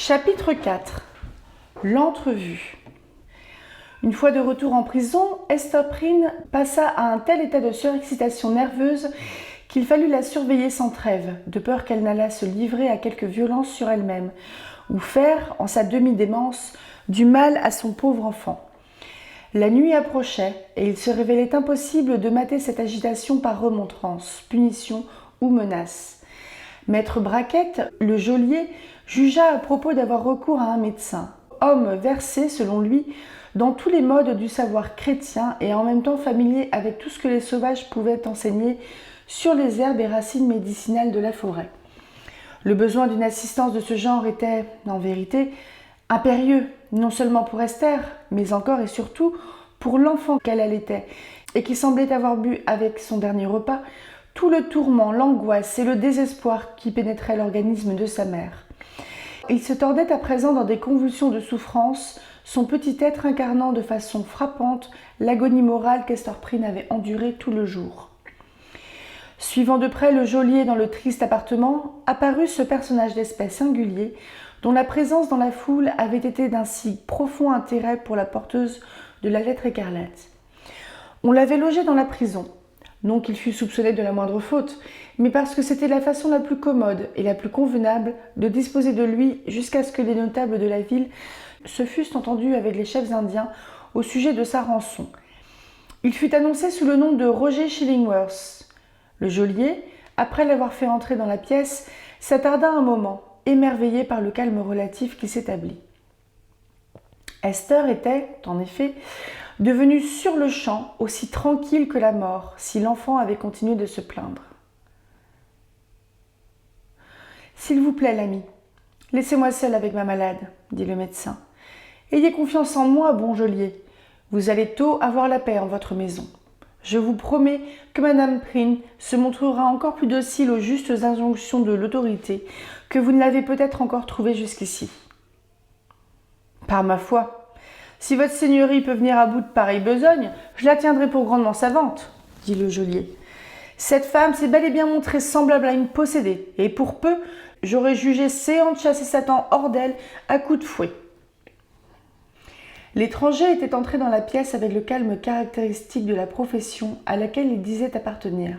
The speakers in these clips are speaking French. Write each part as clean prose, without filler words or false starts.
Chapitre 4. L'entrevue. Une fois de retour en prison, Esther Prynne passa à un tel état de surexcitation nerveuse qu'il fallut la surveiller sans trêve, de peur qu'elle n'allât se livrer à quelque violence sur elle-même, ou faire, en sa demi-démence, du mal à son pauvre enfant. La nuit approchait, et il se révélait impossible de mater cette agitation par remontrance, punition ou menace. Maître Brackett, le geôlier, jugea à propos d'avoir recours à un médecin, homme versé, selon lui, dans tous les modes du savoir chrétien et en même temps familier avec tout ce que les sauvages pouvaient enseigner sur les herbes et racines médicinales de la forêt. Le besoin d'une assistance de ce genre était, en vérité, impérieux, non seulement pour Esther, mais encore et surtout pour l'enfant qu'elle allaitait, et qui semblait avoir bu avec son dernier repas tout le tourment, l'angoisse et le désespoir qui pénétraient l'organisme de sa mère. Il se tordait à présent dans des convulsions de souffrance, son petit être incarnant de façon frappante l'agonie morale qu'Esther Prynne avait endurée tout le jour. Suivant de près le geôlier dans le triste appartement, apparut ce personnage d'espèce singulier, dont la présence dans la foule avait été d'un si profond intérêt pour la porteuse de la lettre écarlate. On l'avait logé dans la prison, non qu'il fût soupçonné de la moindre faute, mais parce que c'était la façon la plus commode et la plus convenable de disposer de lui jusqu'à ce que les notables de la ville se fussent entendus avec les chefs indiens au sujet de sa rançon. Il fut annoncé sous le nom de Roger Chillingworth. Le geôlier, après l'avoir fait entrer dans la pièce, s'attarda un moment, émerveillé par le calme relatif qui s'établit. Esther était, en effet, devenue sur le champ aussi tranquille que la mort, si l'enfant avait continué de se plaindre. « S'il vous plaît, l'ami, laissez-moi seule avec ma malade, » dit le médecin. « Ayez confiance en moi, bon geôlier. Vous allez tôt avoir la paix en votre maison. Je vous promets que Madame Prynne se montrera encore plus docile aux justes injonctions de l'autorité que vous ne l'avez peut-être encore trouvée jusqu'ici. » « Par ma foi, si votre seigneurie peut venir à bout de pareille besogne, je la tiendrai pour grandement savante, dit le geôlier. Cette femme s'est bel et bien montrée semblable à une possédée, et pour peu, j'aurais jugé séant de chasser Satan hors d'elle à coups de fouet. L'étranger était entré dans la pièce avec le calme caractéristique de la profession à laquelle il disait appartenir.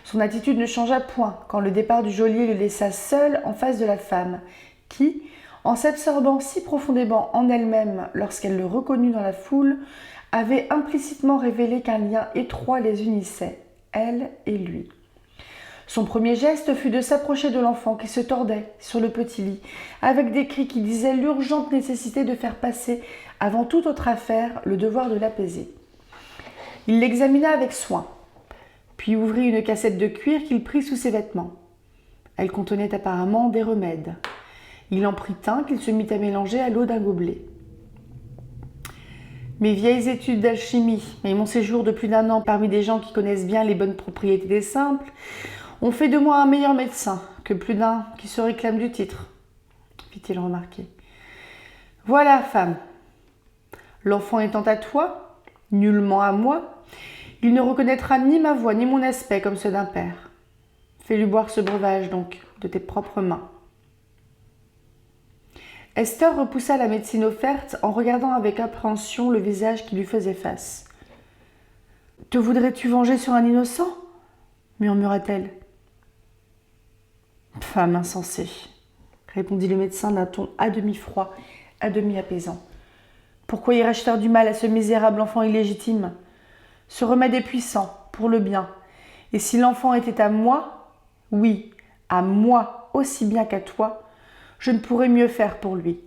Son attitude ne changea point quand le départ du geôlier le laissa seul en face de la femme, qui, en s'absorbant si profondément en elle-même lorsqu'elle le reconnut dans la foule, avait implicitement révélé qu'un lien étroit les unissait, elle et lui. Son premier geste fut de s'approcher de l'enfant qui se tordait sur le petit lit, avec des cris qui disaient l'urgente nécessité de faire passer, avant toute autre affaire, le devoir de l'apaiser. Il l'examina avec soin, puis ouvrit une cassette de cuir qu'il prit sous ses vêtements. Elle contenait apparemment des remèdes. Il en prit un qu'il se mit à mélanger à l'eau d'un gobelet. Mes vieilles études d'alchimie et mon séjour de plus d'1 an parmi des gens qui connaissent bien les bonnes propriétés des simples ont fait de moi un meilleur médecin que plus d'un qui se réclame du titre, fit-il remarquer. Voilà, femme. L'enfant étant à toi, nullement à moi, il ne reconnaîtra ni ma voix ni mon aspect comme ceux d'un père. Fais-lui boire ce breuvage, donc, de tes propres mains. Esther repoussa la médecine offerte en regardant avec appréhension le visage qui lui faisait face. « Te voudrais-tu venger sur un innocent ?» murmura-t-elle. « Femme insensée, » répondit le médecin d'un ton à demi froid, à demi apaisant. « Pourquoi irais-je faire du mal à ce misérable enfant illégitime ? Ce remède est puissant, pour le bien. Et si l'enfant était à moi, oui, à moi aussi bien qu'à toi, je ne pourrais mieux faire pour lui. »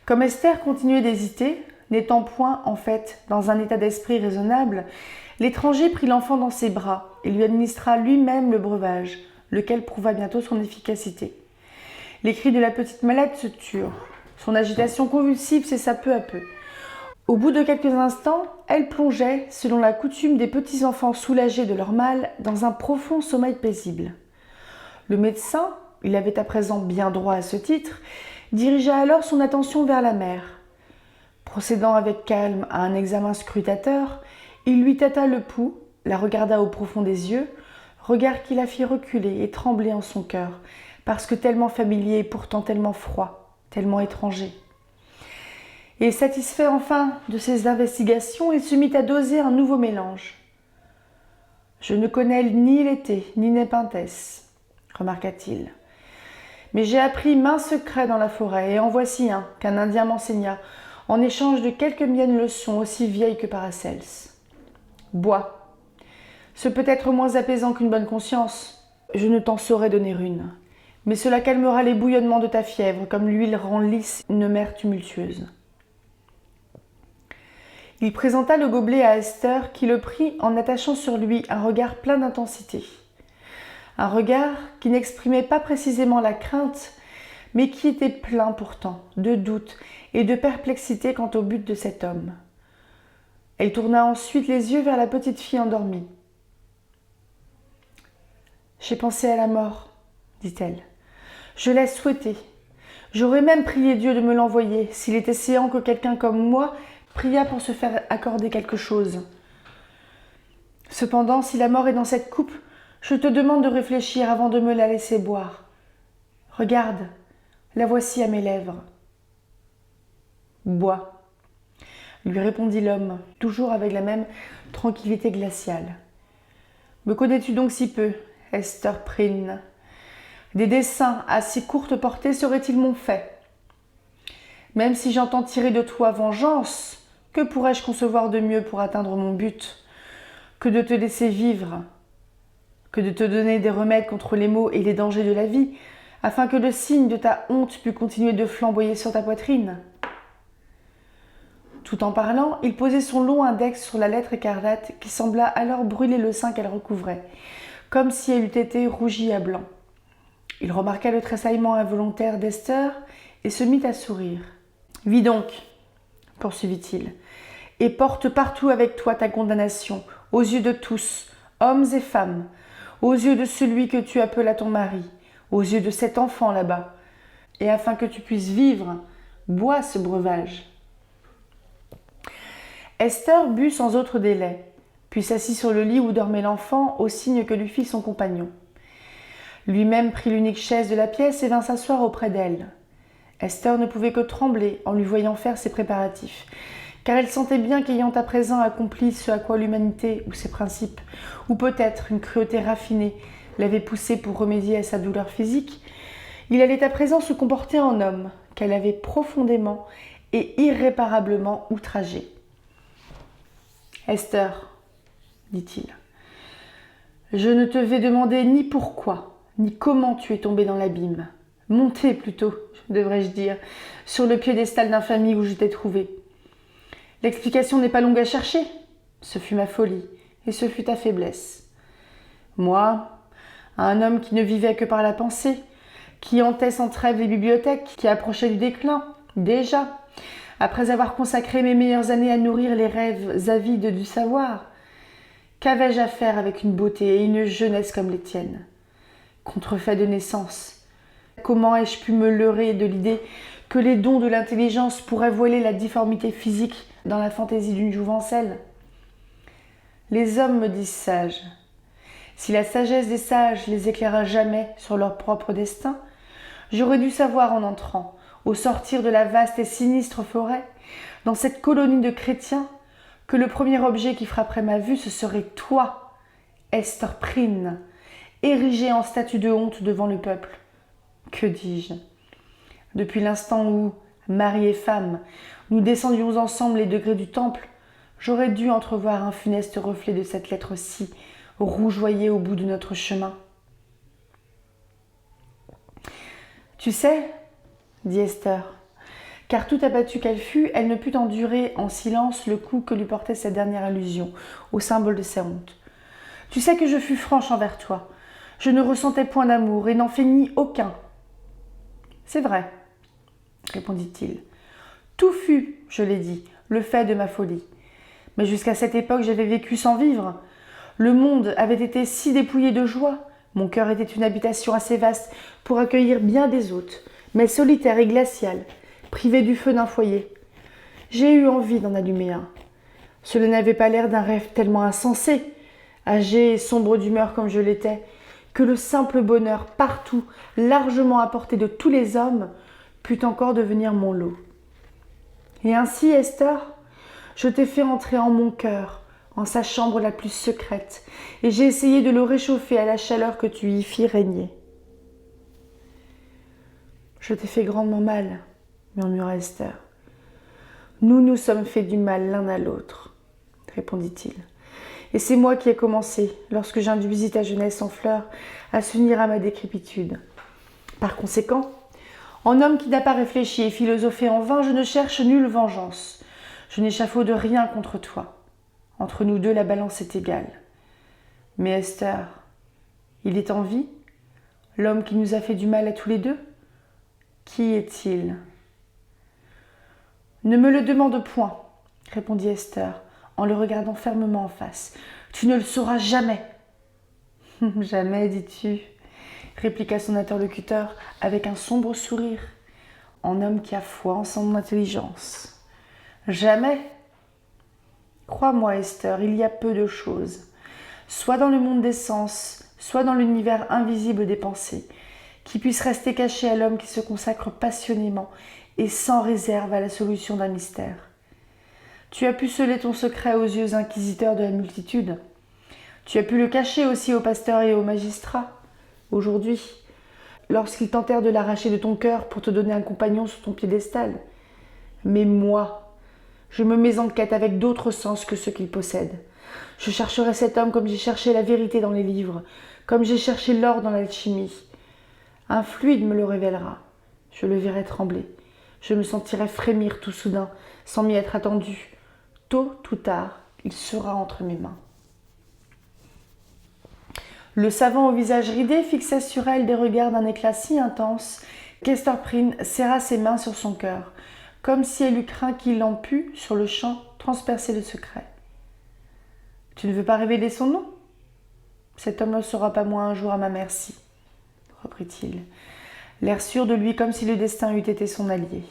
Comme Esther continuait d'hésiter, n'étant point, en fait, dans un état d'esprit raisonnable, l'étranger prit l'enfant dans ses bras et lui administra lui-même le breuvage, lequel prouva bientôt son efficacité. Les cris de la petite malade se turent. Son agitation convulsive cessa peu à peu. Au bout de quelques instants, elle plongeait, selon la coutume des petits enfants soulagés de leur mal, dans un profond sommeil paisible. Le médecin, il avait à présent bien droit à ce titre, dirigea alors son attention vers la mère. Procédant avec calme à un examen scrutateur, il lui tâta le pouls, la regarda au profond des yeux, regard qui la fit reculer et trembler en son cœur, parce que tellement familier et pourtant tellement froid, tellement étranger. Et satisfait enfin de ses investigations, il se mit à doser un nouveau mélange. « Je ne connais ni l'été, ni Népenthes, remarqua-t-il. Mais j'ai appris maints secrets dans la forêt, et en voici un qu'un Indien m'enseigna, en échange de quelques miennes leçons aussi vieilles que Paracels. Bois. Ce peut être moins apaisant qu'une bonne conscience. Je ne t'en saurais donner une. Mais cela calmera les bouillonnements de ta fièvre, comme l'huile rend lisse une mer tumultueuse. » Il présenta le gobelet à Esther, qui le prit en attachant sur lui un regard plein d'intensité. Un regard qui n'exprimait pas précisément la crainte, mais qui était plein pourtant de doute et de perplexité quant au but de cet homme. Elle tourna ensuite les yeux vers la petite fille endormie. « J'ai pensé à la mort, dit-elle. Je l'ai souhaité. J'aurais même prié Dieu de me l'envoyer, s'il était séant que quelqu'un comme moi pria pour se faire accorder quelque chose. Cependant, si la mort est dans cette coupe, je te demande de réfléchir avant de me la laisser boire. Regarde, la voici à mes lèvres. Bois, lui répondit l'homme, toujours avec la même tranquillité glaciale. Me connais-tu donc si peu, Esther Prynne? Des desseins à si courte portée seraient-ils mon fait? Même si j'entends tirer de toi vengeance, que pourrais-je concevoir de mieux pour atteindre mon but que de te laisser vivre, que de te donner des remèdes contre les maux et les dangers de la vie, afin que le signe de ta honte pût continuer de flamboyer sur ta poitrine? Tout en parlant, il posait son long index sur la lettre écarlate qui sembla alors brûler le sein qu'elle recouvrait, comme si elle eût été rougie à blanc. Il remarqua le tressaillement involontaire d'Esther et se mit à sourire. « Vis donc, poursuivit-il, et porte partout avec toi ta condamnation, aux yeux de tous, hommes et femmes, aux yeux de celui que tu appelles ton mari, aux yeux de cet enfant là-bas, et afin que tu puisses vivre, bois ce breuvage. » Esther but sans autre délai, puis s'assit sur le lit où dormait l'enfant au signe que lui fit son compagnon. Lui-même prit l'unique chaise de la pièce et vint s'asseoir auprès d'elle. Esther ne pouvait que trembler en lui voyant faire ses préparatifs, car elle sentait bien qu'ayant à présent accompli ce à quoi l'humanité ou ses principes, ou peut-être une cruauté raffinée, l'avait poussée pour remédier à sa douleur physique, il allait à présent se comporter en homme qu'elle avait profondément et irréparablement outragé. « Esther, dit-il, je ne te vais demander ni pourquoi, ni comment tu es tombée dans l'abîme. Montée plutôt, devrais-je dire, sur le piédestal d'infamie où je t'ai trouvée. L'explication n'est pas longue à chercher. Ce fut ma folie, et ce fut ta faiblesse. Moi, un homme qui ne vivait que par la pensée, qui hantait sans trêve les bibliothèques, qui approchait du déclin, déjà, après avoir consacré mes meilleures années à nourrir les rêves avides du savoir, qu'avais-je à faire avec une beauté et une jeunesse comme les tiennes? Contrefait de naissance. Comment ai-je pu me leurrer de l'idée que les dons de l'intelligence pourraient voiler la difformité physique dans la fantaisie d'une jouvencelle? Les hommes me disent sages. Si la sagesse des sages les éclaira jamais sur leur propre destin, j'aurais dû savoir en entrant, au sortir de la vaste et sinistre forêt, dans cette colonie de chrétiens, que le premier objet qui frapperait ma vue, ce serait toi, Esther Prynne, érigée en statue de honte devant le peuple. Que dis-je? Depuis l'instant où, mari et femme, nous descendions ensemble les degrés du temple, j'aurais dû entrevoir un funeste reflet de cette lettre-ci, rougeoyée au bout de notre chemin. Tu sais, dit Esther, car tout abattue qu'elle fut, elle ne put endurer en silence le coup que lui portait cette dernière allusion au symbole de sa honte. Tu sais que je fus franche envers toi. Je ne ressentais point d'amour et n'en feignis aucun. C'est vrai, répondit-il. Tout fut, je l'ai dit, le fait de ma folie. Mais jusqu'à cette époque, j'avais vécu sans vivre. Le monde avait été si dépouillé de joie. Mon cœur était une habitation assez vaste pour accueillir bien des hôtes, mais solitaire et glacial, privé du feu d'un foyer. J'ai eu envie d'en allumer un. Cela n'avait pas l'air d'un rêve tellement insensé. Âgé et sombre d'humeur comme je l'étais, que le simple bonheur partout, largement à portée de tous les hommes, pût encore devenir mon lot. Et ainsi, Esther, je t'ai fait entrer en mon cœur, en sa chambre la plus secrète, et j'ai essayé de le réchauffer à la chaleur que tu y fis régner. Je t'ai fait grandement mal, murmura Esther. Nous nous sommes fait du mal l'un à l'autre, répondit-il. Et c'est moi qui ai commencé, lorsque j'induisis ta jeunesse en fleurs, à s'unir à ma décrépitude. Par conséquent, en homme qui n'a pas réfléchi et philosophé en vain, je ne cherche nulle vengeance. Je n'échafaude rien contre toi. Entre nous deux, la balance est égale. Mais Esther, il est en vie, l'homme qui nous a fait du mal à tous les deux? Qui est-il? Ne me le demande point, répondit Esther, en le regardant fermement en face. Tu ne le sauras jamais. Jamais, dis-tu, répliqua son interlocuteur avec un sombre sourire, en homme qui a foi en son intelligence. Jamais. Crois-moi, Esther, il y a peu de choses, soit dans le monde des sens, soit dans l'univers invisible des pensées, qui puissent rester cachées à l'homme qui se consacre passionnément et sans réserve à la solution d'un mystère. Tu as pu sceller ton secret aux yeux inquisiteurs de la multitude. Tu as pu le cacher aussi aux pasteurs et aux magistrats. Aujourd'hui, lorsqu'ils tentèrent de l'arracher de ton cœur pour te donner un compagnon sur ton piédestal. Mais moi, je me mets en quête avec d'autres sens que ceux qu'il possède. Je chercherai cet homme comme j'ai cherché la vérité dans les livres, comme j'ai cherché l'or dans l'alchimie. Un fluide me le révélera. Je le verrai trembler. Je me sentirai frémir tout soudain, sans m'y être attendu. Tôt ou tard, il sera entre mes mains. Le savant au visage ridé fixa sur elle des regards d'un éclat si intense qu'Esther Prynne serra ses mains sur son cœur, comme si elle eût craint qu'il en pût, sur le champ, transpercer le secret. « Tu ne veux pas révéler son nom ? Cet homme ne sera pas moins un jour à ma merci, reprit-il, l'air sûr de lui comme si le destin eût été son allié.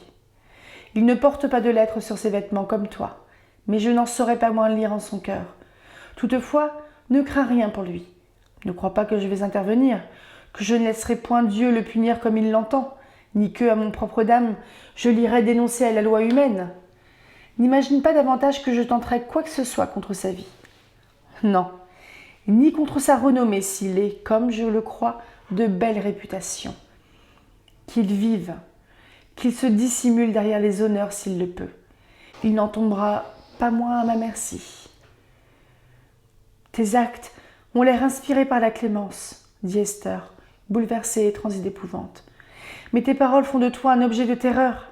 Il ne porte pas de lettres sur ses vêtements comme toi, mais je n'en saurais pas moins lire en son cœur. Toutefois, ne crains rien pour lui. Ne crois pas que je vais intervenir, que je ne laisserai point Dieu le punir comme il l'entend, ni que, à mon propre dam, je l'irai dénoncer à la loi humaine. N'imagine pas davantage que je tenterai quoi que ce soit contre sa vie. Non, ni contre sa renommée s'il est, comme je le crois, de belle réputation. Qu'il vive, qu'il se dissimule derrière les honneurs s'il le peut. Il n'en tombera pas moins à ma merci. Tes actes ont l'air inspirés par la clémence, dit Esther, bouleversée et transie d'épouvante. Mais tes paroles font de toi un objet de terreur.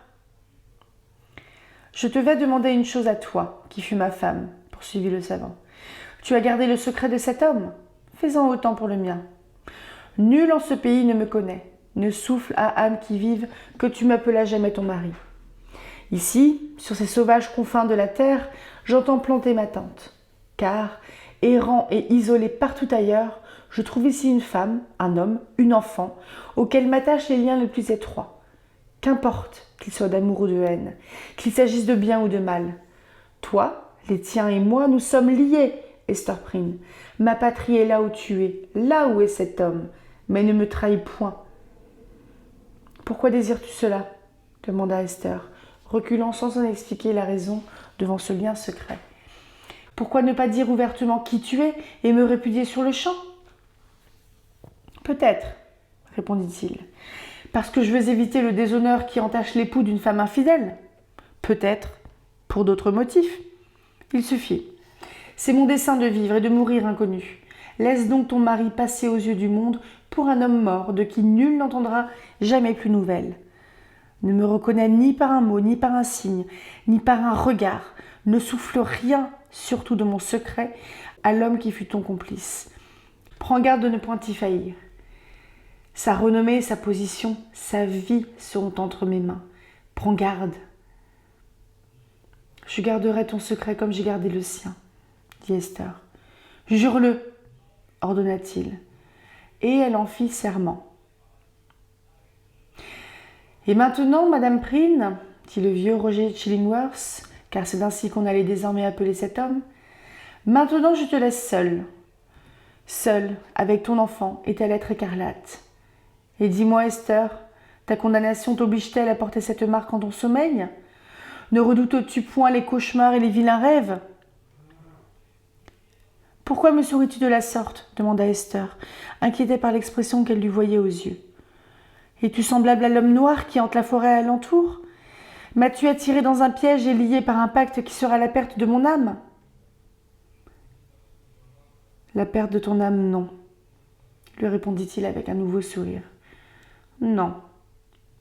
Je te vais demander une chose à toi, qui fut ma femme, poursuivit le savant. Tu as gardé le secret de cet homme? Fais-en autant pour le mien. Nul en ce pays ne me connaît. Ne souffle à âme qui vive que tu m'appelas jamais ton mari. Ici, sur ces sauvages confins de la terre, j'entends planter ma tente. Car, errant et isolé partout ailleurs, je trouve ici une femme, un homme, une enfant, auxquels m'attachent les liens les plus étroits. Qu'importe qu'ils soient d'amour ou de haine, qu'il s'agisse de bien ou de mal. Toi, les tiens et moi, nous sommes liés, Esther Prynne. Ma patrie est là où tu es, là où est cet homme, mais ne me trahis point. Pourquoi désires-tu cela? Demanda Esther, reculant sans en expliquer la raison devant ce lien secret. Pourquoi ne pas dire ouvertement qui tu es et me répudier sur le champ? Peut-être, répondit-il, parce que je veux éviter le déshonneur qui entache l'époux d'une femme infidèle. Peut-être pour d'autres motifs. Il suffit. C'est mon dessein de vivre et de mourir inconnu. Laisse donc ton mari passer aux yeux du monde pour un homme mort de qui nul n'entendra jamais plus nouvelle. Ne me reconnais ni par un mot, ni par un signe, ni par un regard. Ne souffle rien, surtout de mon secret, à l'homme qui fut ton complice. Prends garde de ne point y faillir. Sa renommée, sa position, sa vie seront entre mes mains. Prends garde. Je garderai ton secret comme j'ai gardé le sien, dit Esther. Jure-le, ordonna-t-il, et elle en fit serment. Et maintenant, Madame Prynne, dit le vieux Roger Chillingworth, car c'est ainsi qu'on allait désormais appeler cet homme, maintenant je te laisse seule. seule, avec ton enfant et ta lettre écarlate. Et dis-moi, Esther, ta condamnation t'oblige-t-elle à porter cette marque en ton sommeil? Ne redoutes-tu point les cauchemars et les vilains rêves? Pourquoi me souris-tu de la sorte? Demanda Esther, inquiétée par l'expression qu'elle lui voyait aux yeux. Es-tu semblable à l'homme noir qui hante la forêt alentour? M'as-tu attiré dans un piège et lié par un pacte qui sera la perte de mon âme? La perte de ton âme, non, lui répondit-il avec un nouveau sourire. Non,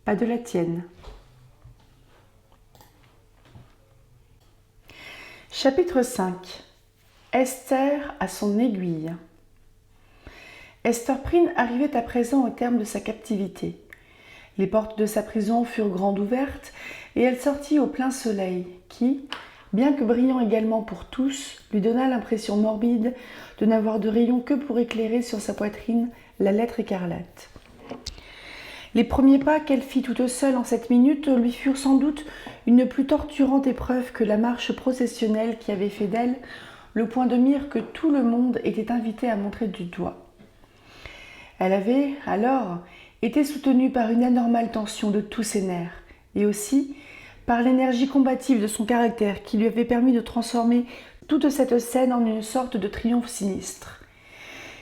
pas de la tienne. Chapitre 5. Esther à son aiguille. Esther Prynne arrivait à présent au terme de sa captivité. Les portes de sa prison furent grandes ouvertes et elle sortit au plein soleil qui, bien que brillant également pour tous, lui donna l'impression morbide de n'avoir de rayons que pour éclairer sur sa poitrine la lettre écarlate. Les premiers pas qu'elle fit toute seule en cette minute lui furent sans doute une plus torturante épreuve que la marche processionnelle qui avait fait d'elle le point de mire que tout le monde était invité à montrer du doigt. Elle avait, alors, été soutenue par une anormale tension de tous ses nerfs, et aussi par l'énergie combative de son caractère qui lui avait permis de transformer toute cette scène en une sorte de triomphe sinistre.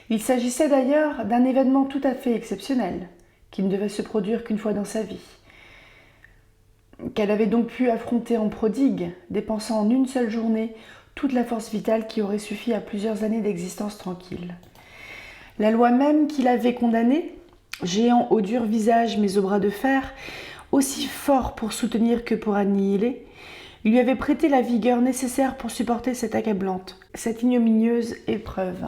Il s'agissait d'ailleurs d'un événement tout à fait exceptionnel, qui ne devait se produire qu'une fois dans sa vie, qu'elle avait donc pu affronter en prodigue, dépensant en une seule journée toute la force vitale qui aurait suffi à plusieurs années d'existence tranquille. La loi même qui l'avait condamnée, géant au dur visage mais au bras de fer, aussi fort pour soutenir que pour annihiler, lui avait prêté la vigueur nécessaire pour supporter cette accablante, cette ignominieuse épreuve.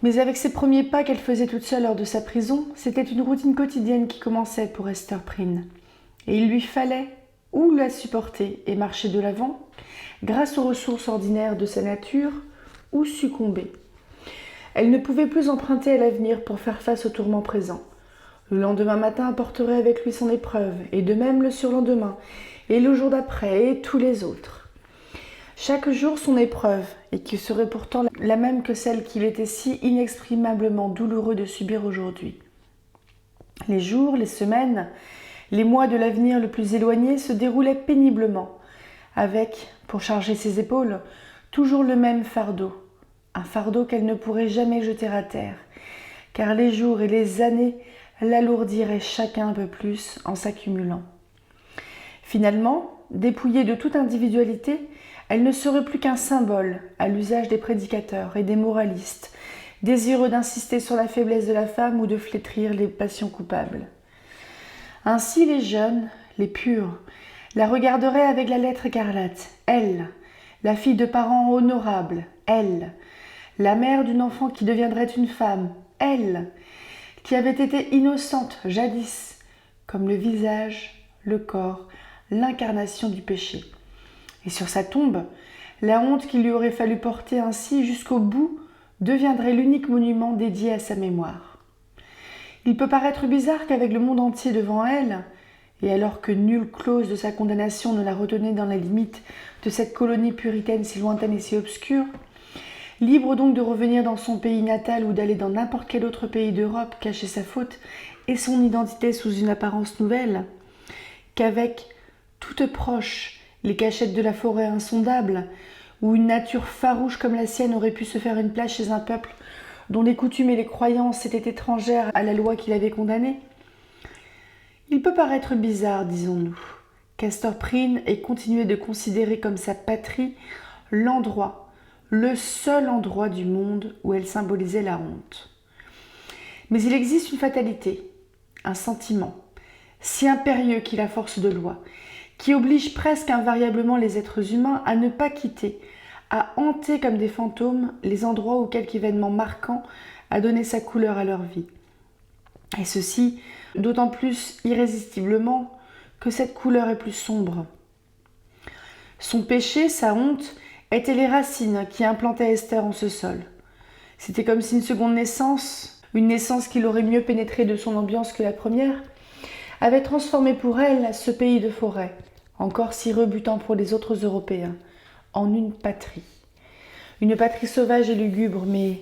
Mais avec ces premiers pas qu'elle faisait toute seule hors de sa prison, c'était une routine quotidienne qui commençait pour Esther Prynne. Et il lui fallait ou la supporter et marcher de l'avant, grâce aux ressources ordinaires de sa nature, ou succomber. Elle ne pouvait plus emprunter à l'avenir pour faire face au tourment présent. Le lendemain matin apporterait avec lui son épreuve, et de même le surlendemain, et le jour d'après, et tous les autres. Chaque jour son épreuve, et qui serait pourtant la même que celle qu'il était si inexprimablement douloureux de subir aujourd'hui. Les jours, les semaines, les mois de l'avenir le plus éloigné se déroulaient péniblement, avec, pour charger ses épaules, toujours le même fardeau, un fardeau qu'elle ne pourrait jamais jeter à terre, car les jours et les années l'alourdiraient chacun un peu plus en s'accumulant. Finalement, dépouillée de toute individualité, elle ne serait plus qu'un symbole à l'usage des prédicateurs et des moralistes, désireux d'insister sur la faiblesse de la femme ou de flétrir les passions coupables. Ainsi les jeunes, les purs, la regarderaient avec la lettre écarlate, elle, la fille de parents honorables, elle, la mère d'une enfant qui deviendrait une femme, elle, qui avait été innocente jadis, comme le visage, le corps, l'incarnation du péché. Et sur sa tombe, la honte qu'il lui aurait fallu porter ainsi jusqu'au bout deviendrait l'unique monument dédié à sa mémoire. Il peut paraître bizarre qu'avec le monde entier devant elle, et alors que nulle clause de sa condamnation ne la retenait dans la limite de cette colonie puritaine si lointaine et si obscure, libre donc de revenir dans son pays natal ou d'aller dans n'importe quel autre pays d'Europe cacher sa faute et son identité sous une apparence nouvelle, qu'avec toute proche les cachettes de la forêt insondable, où une nature farouche comme la sienne aurait pu se faire une place chez un peuple dont les coutumes et les croyances étaient étrangères à la loi qu'il avait condamnée. Il peut paraître bizarre, disons-nous, qu'Esther Prynne ait continué de considérer comme sa patrie l'endroit, le seul endroit du monde où elle symbolisait la honte. Mais il existe une fatalité, un sentiment, si impérieux qu'il a force de loi, qui oblige presque invariablement les êtres humains à ne pas quitter, à hanter comme des fantômes les endroits où quelque événement marquant a donné sa couleur à leur vie. Et ceci d'autant plus irrésistiblement que cette couleur est plus sombre. Son péché, sa honte, étaient les racines qui implantaient Esther en ce sol. C'était comme si une seconde naissance, une naissance qui l'aurait mieux pénétrée de son ambiance que la première, avait transformé pour elle ce pays de forêt, encore si rebutant pour les autres Européens, en une patrie. Une patrie sauvage et lugubre, mais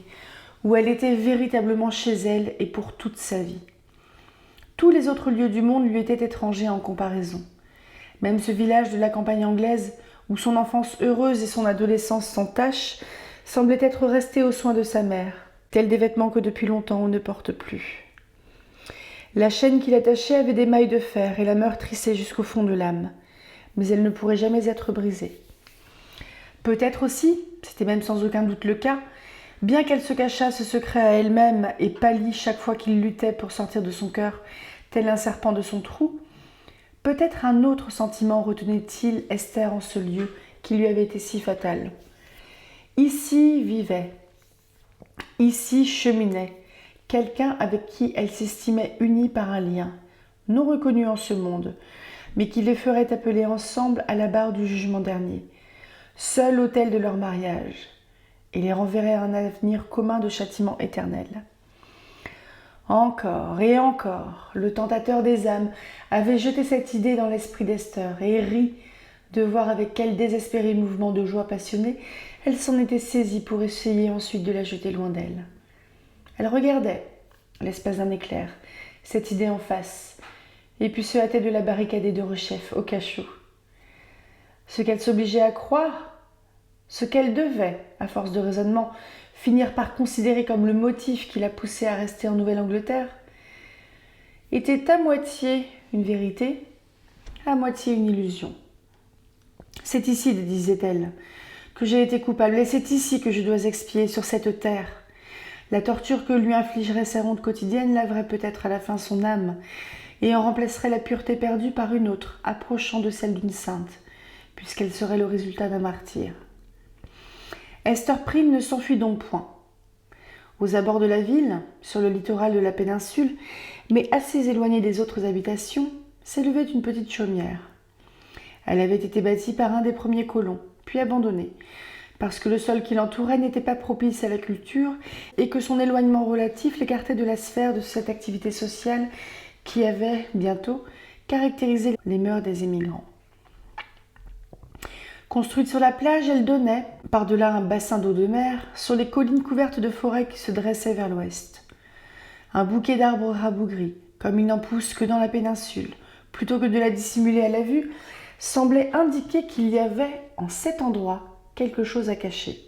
où elle était véritablement chez elle et pour toute sa vie. Tous les autres lieux du monde lui étaient étrangers en comparaison. Même ce village de la campagne anglaise, où son enfance heureuse et son adolescence sans tache, semblait être resté aux soins de sa mère, tels des vêtements que depuis longtemps on ne porte plus. La chaîne qui l'attachait avait des mailles de fer et la meurtrissait jusqu'au fond de l'âme, mais elle ne pourrait jamais être brisée. Peut-être aussi, c'était même sans aucun doute le cas, bien qu'elle se cachât ce secret à elle-même et pâlit chaque fois qu'il luttait pour sortir de son cœur, tel un serpent de son trou, peut-être un autre sentiment retenait-il Esther en ce lieu qui lui avait été si fatal. Ici vivait, ici cheminait, quelqu'un avec qui elle s'estimait unie par un lien, non reconnu en ce monde, mais qui les ferait appeler ensemble à la barre du jugement dernier, seul autel de leur mariage, et les renverrait à un avenir commun de châtiment éternel. Encore et encore, le tentateur des âmes avait jeté cette idée dans l'esprit d'Esther et ri de voir avec quel désespéré mouvement de joie passionnée elle s'en était saisie pour essayer ensuite de la jeter loin d'elle. Elle regardait, l'espace d'un éclair, cette idée en face, et puis se hâtait de la barricader de rechef au cachot. Ce qu'elle s'obligeait à croire, ce qu'elle devait, à force de raisonnement, finir par considérer comme le motif qui la poussait à rester en Nouvelle-Angleterre, était à moitié une vérité, à moitié une illusion. C'est ici, disait-elle, que j'ai été coupable, et c'est ici que je dois expier, sur cette terre. La torture que lui infligerait sa honte quotidienne laverait peut-être à la fin son âme, et en remplacerait la pureté perdue par une autre, approchant de celle d'une sainte, puisqu'elle serait le résultat d'un martyr. Esther Prynne ne s'enfuit donc point. Aux abords de la ville, sur le littoral de la péninsule, mais assez éloignée des autres habitations, s'élevait une petite chaumière. Elle avait été bâtie par un des premiers colons, puis abandonnée, parce que le sol qui l'entourait n'était pas propice à la culture et que son éloignement relatif l'écartait de la sphère de cette activité sociale qui avait, bientôt, caractérisé les mœurs des émigrants. Construite sur la plage, elle donnait, par-delà un bassin d'eau de mer, sur les collines couvertes de forêts qui se dressaient vers l'ouest. Un bouquet d'arbres rabougris, comme il n'en pousse que dans la péninsule, plutôt que de la dissimuler à la vue, semblait indiquer qu'il y avait, en cet endroit, quelque chose à cacher.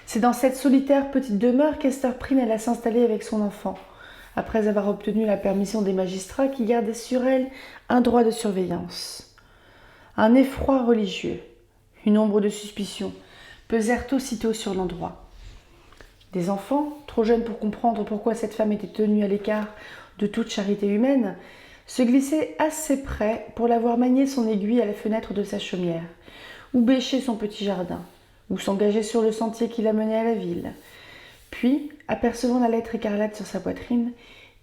C'est dans cette solitaire petite demeure qu'Esther Prynne alla s'installer avec son enfant, après avoir obtenu la permission des magistrats qui gardaient sur elle un droit de surveillance. Un effroi religieux, une ombre de suspicion, pesèrent aussitôt sur l'endroit. Des enfants, trop jeunes pour comprendre pourquoi cette femme était tenue à l'écart de toute charité humaine, se glissaient assez près pour la voir manier son aiguille à la fenêtre de sa chaumière, ou bêcher son petit jardin, ou s'engager sur le sentier qui la menait à la ville. Puis, apercevant la lettre écarlate sur sa poitrine,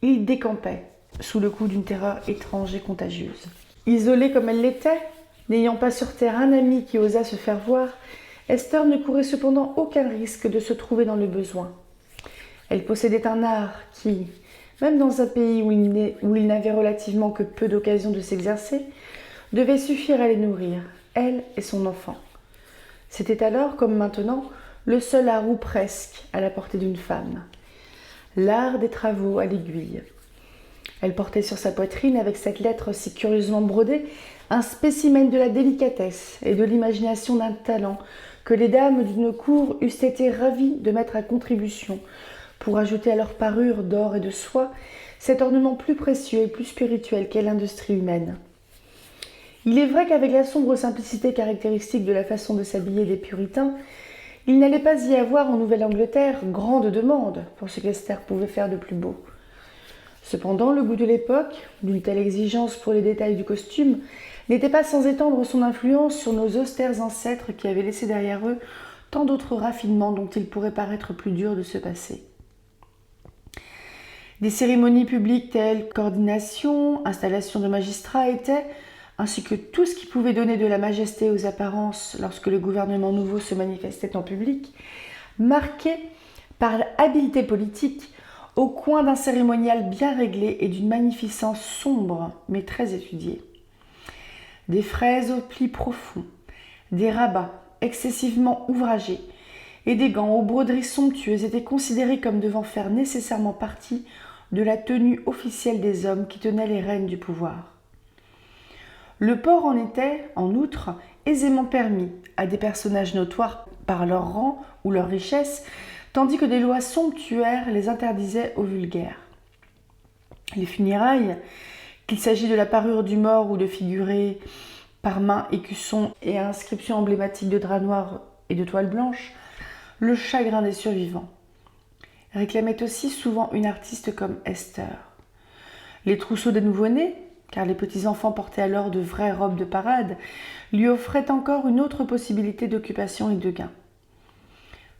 il décampait, sous le coup d'une terreur étrange et contagieuse. Isolée comme elle l'était, n'ayant pas sur terre un ami qui osât se faire voir, Esther ne courait cependant aucun risque de se trouver dans le besoin. Elle possédait un art qui, même dans un pays où il n'avait relativement que peu d'occasions de s'exercer, devait suffire à les nourrir, elle et son enfant. C'était alors, comme maintenant, le seul art ou presque à la portée d'une femme. L'art des travaux à l'aiguille. Elle portait sur sa poitrine, avec cette lettre si curieusement brodée, un spécimen de la délicatesse et de l'imagination d'un talent que les dames d'une cour eussent été ravies de mettre à contribution pour ajouter à leur parure d'or et de soie cet ornement plus précieux et plus spirituel qu'est l'industrie humaine. Il est vrai qu'avec la sombre simplicité caractéristique de la façon de s'habiller des puritains, il n'allait pas y avoir en Nouvelle-Angleterre grande demande pour ce qu'Esther pouvait faire de plus beau. Cependant, le goût de l'époque, d'une telle exigence pour les détails du costume, n'était pas sans étendre son influence sur nos austères ancêtres qui avaient laissé derrière eux tant d'autres raffinements dont il pourrait paraître plus dur de se passer. Des cérémonies publiques telles qu'ordination, installation de magistrats étaient, ainsi que tout ce qui pouvait donner de la majesté aux apparences lorsque le gouvernement nouveau se manifestait en public, marqués par l'habileté politique au coin d'un cérémonial bien réglé et d'une magnificence sombre mais très étudiée. Des fraises aux plis profonds, des rabats excessivement ouvragés, et des gants aux broderies somptueuses étaient considérés comme devant faire nécessairement partie de la tenue officielle des hommes qui tenaient les rênes du pouvoir. Le port en était, en outre, aisément permis à des personnages notoires par leur rang ou leur richesse, tandis que des lois somptuaires les interdisaient aux vulgaires. Les funérailles, qu'il s'agit de la parure du mort ou de figurer par main, écusson et inscriptions emblématiques de drap noir et de toile blanche, le chagrin des survivants, réclamait aussi souvent une artiste comme Esther. Les trousseaux des nouveau-nés, car les petits-enfants portaient alors de vraies robes de parade, lui offraient encore une autre possibilité d'occupation et de gain.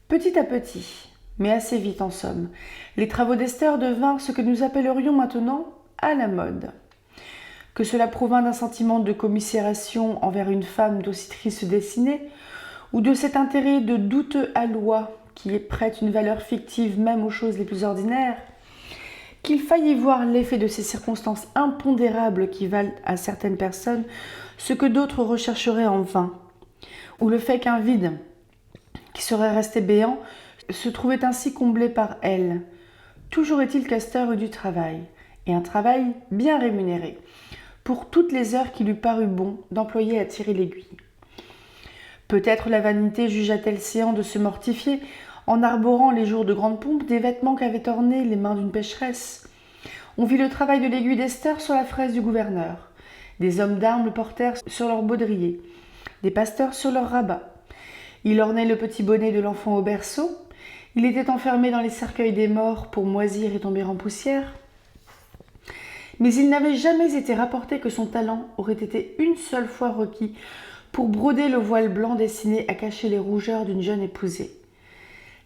Petit à petit, mais assez vite en somme, les travaux d'Esther devinrent ce que nous appellerions maintenant à la mode. Que cela provint d'un sentiment de commisération envers une femme d'aussi triste destinée, ou de cet intérêt de douteux aloi qui prête une valeur fictive même aux choses les plus ordinaires, qu'il faille y voir l'effet de ces circonstances impondérables qui valent à certaines personnes ce que d'autres rechercheraient en vain, ou le fait qu'un vide qui serait resté béant se trouvait ainsi comblé par elle. Toujours est-il qu'Esther eut du travail, et un travail bien rémunéré, pour toutes les heures qu'il eût paru bon d'employer à tirer l'aiguille. Peut-être la vanité jugea-t-elle séant de se mortifier en arborant les jours de grande pompe des vêtements qu'avaient ornés les mains d'une pécheresse. On vit le travail de l'aiguille d'Esther sur la fraise du gouverneur. Des hommes d'armes le portèrent sur leur baudrier, des pasteurs sur leur rabat. Il ornait le petit bonnet de l'enfant au berceau. Il était enfermé dans les cercueils des morts pour moisir et tomber en poussière. Mais il n'avait jamais été rapporté que son talent aurait été une seule fois requis pour broder le voile blanc destiné à cacher les rougeurs d'une jeune épousée.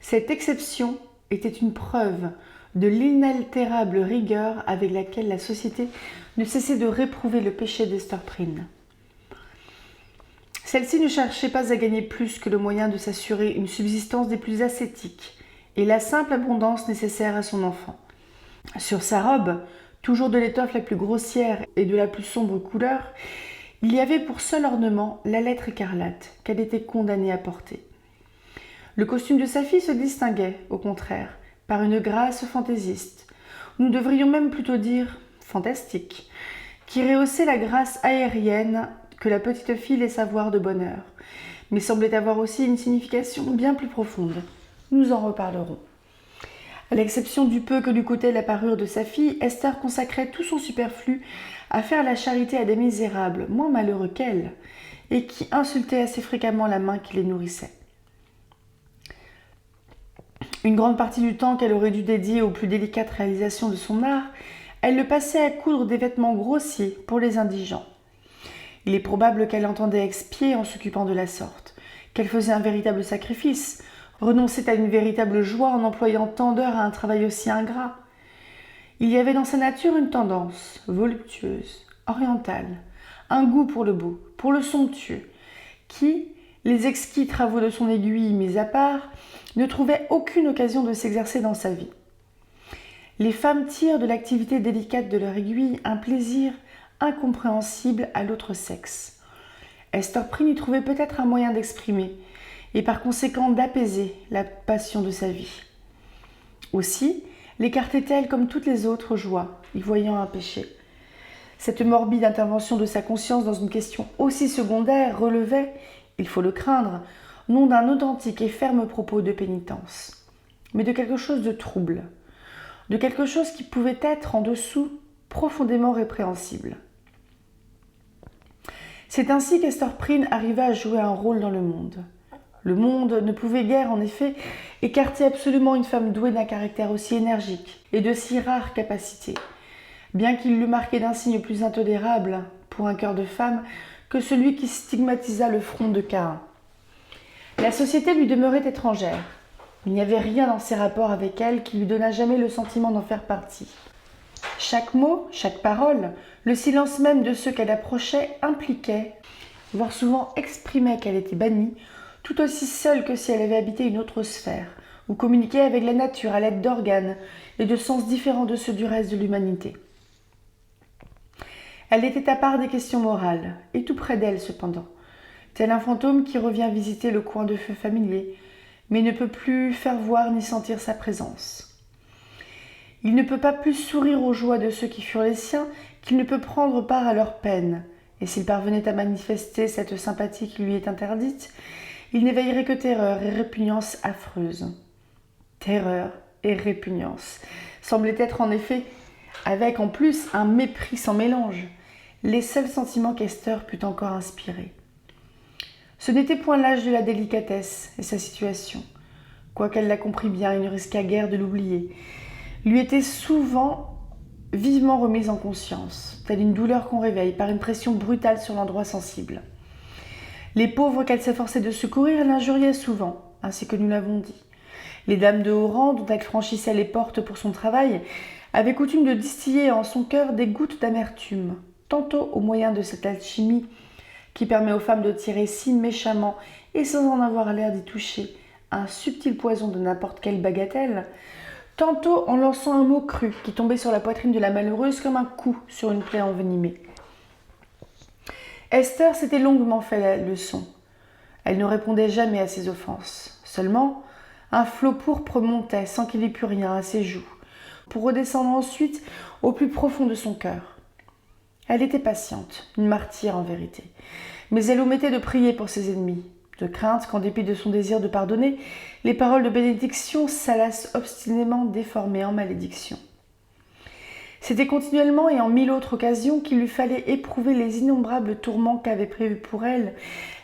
Cette exception était une preuve de l'inaltérable rigueur avec laquelle la société ne cessait de réprouver le péché d'Esther Prynne. Celle-ci ne cherchait pas à gagner plus que le moyen de s'assurer une subsistance des plus ascétiques et la simple abondance nécessaire à son enfant. Sur sa robe, toujours de l'étoffe la plus grossière et de la plus sombre couleur, il y avait pour seul ornement la lettre écarlate qu'elle était condamnée à porter. Le costume de sa fille se distinguait, au contraire, par une grâce fantaisiste, nous devrions même plutôt dire fantastique, qui rehaussait la grâce aérienne que la petite fille laissa voir de bonne heure, mais semblait avoir aussi une signification bien plus profonde. Nous en reparlerons. À l'exception du peu que lui coûtait la parure de sa fille, Esther consacrait tout son superflu à faire la charité à des misérables, moins malheureux qu'elle, et qui insultaient assez fréquemment la main qui les nourrissait. Une grande partie du temps qu'elle aurait dû dédier aux plus délicates réalisations de son art, elle le passait à coudre des vêtements grossiers pour les indigents. Il est probable qu'elle entendait expier en s'occupant de la sorte, qu'elle faisait un véritable sacrifice, renonçait à une véritable joie en employant tant d'heures à un travail aussi ingrat. Il y avait dans sa nature une tendance voluptueuse, orientale, un goût pour le beau, pour le somptueux, qui, les exquis travaux de son aiguille mis à part, ne trouvait aucune occasion de s'exercer dans sa vie. Les femmes tirent de l'activité délicate de leur aiguille un plaisir incompréhensible à l'autre sexe. Esther Prynne y trouvait peut-être un moyen d'exprimer, et par conséquent d'apaiser la passion de sa vie. Aussi, l'écartait-elle comme toutes les autres joies, y voyant un péché. Cette morbide intervention de sa conscience dans une question aussi secondaire relevait, il faut le craindre, non d'un authentique et ferme propos de pénitence, mais de quelque chose de trouble, de quelque chose qui pouvait être en dessous profondément répréhensible. C'est ainsi qu'Esther Prynne arriva à jouer un rôle dans le monde. Le monde ne pouvait guère, en effet, écarter absolument une femme douée d'un caractère aussi énergique et de si rares capacités, bien qu'il l'eût marqué d'un signe plus intolérable pour un cœur de femme que celui qui stigmatisa le front de Caïn. La société lui demeurait étrangère. Il n'y avait rien dans ses rapports avec elle qui lui donnât jamais le sentiment d'en faire partie. Chaque mot, chaque parole, le silence même de ceux qu'elle approchait impliquait, voire souvent exprimait qu'elle était bannie, tout aussi seule que si elle avait habité une autre sphère, ou communiqué avec la nature à l'aide d'organes et de sens différents de ceux du reste de l'humanité. Elle était à part des questions morales, et tout près d'elle cependant, tel un fantôme qui revient visiter le coin de feu familier, mais ne peut plus faire voir ni sentir sa présence. Il ne peut pas plus sourire aux joies de ceux qui furent les siens qu'il ne peut prendre part à leurs peines, et s'il parvenait à manifester cette sympathie qui lui est interdite, il n'éveillerait que terreur et répugnance affreuse. Terreur et répugnance semblaient être en effet, avec en plus un mépris sans mélange, les seuls sentiments qu'Esther put encore inspirer. Ce n'était point l'âge de la délicatesse et sa situation, quoiqu'elle la comprît bien et ne risqua guère de l'oublier, lui était souvent vivement remise en conscience, telle une douleur qu'on réveille par une pression brutale sur l'endroit sensible. Les pauvres qu'elle s'efforçait de secourir l'injuriaient souvent, ainsi que nous l'avons dit. Les dames de haut rang, dont elle franchissait les portes pour son travail, avaient coutume de distiller en son cœur des gouttes d'amertume, tantôt au moyen de cette alchimie qui permet aux femmes de tirer si méchamment et sans en avoir l'air d'y toucher un subtil poison de n'importe quelle bagatelle, tantôt en lançant un mot cru qui tombait sur la poitrine de la malheureuse comme un coup sur une plaie envenimée. Esther s'était longuement fait la leçon. Elle ne répondait jamais à ses offenses. Seulement, un flot pourpre montait sans qu'il y pût rien à ses joues, pour redescendre ensuite au plus profond de son cœur. Elle était patiente, une martyre en vérité, mais elle omettait de prier pour ses ennemis, de crainte qu'en dépit de son désir de pardonner, les paroles de bénédiction s'allassent obstinément déformées en malédiction. C'était continuellement et en mille autres occasions qu'il lui fallait éprouver les innombrables tourments qu'avait prévus pour elle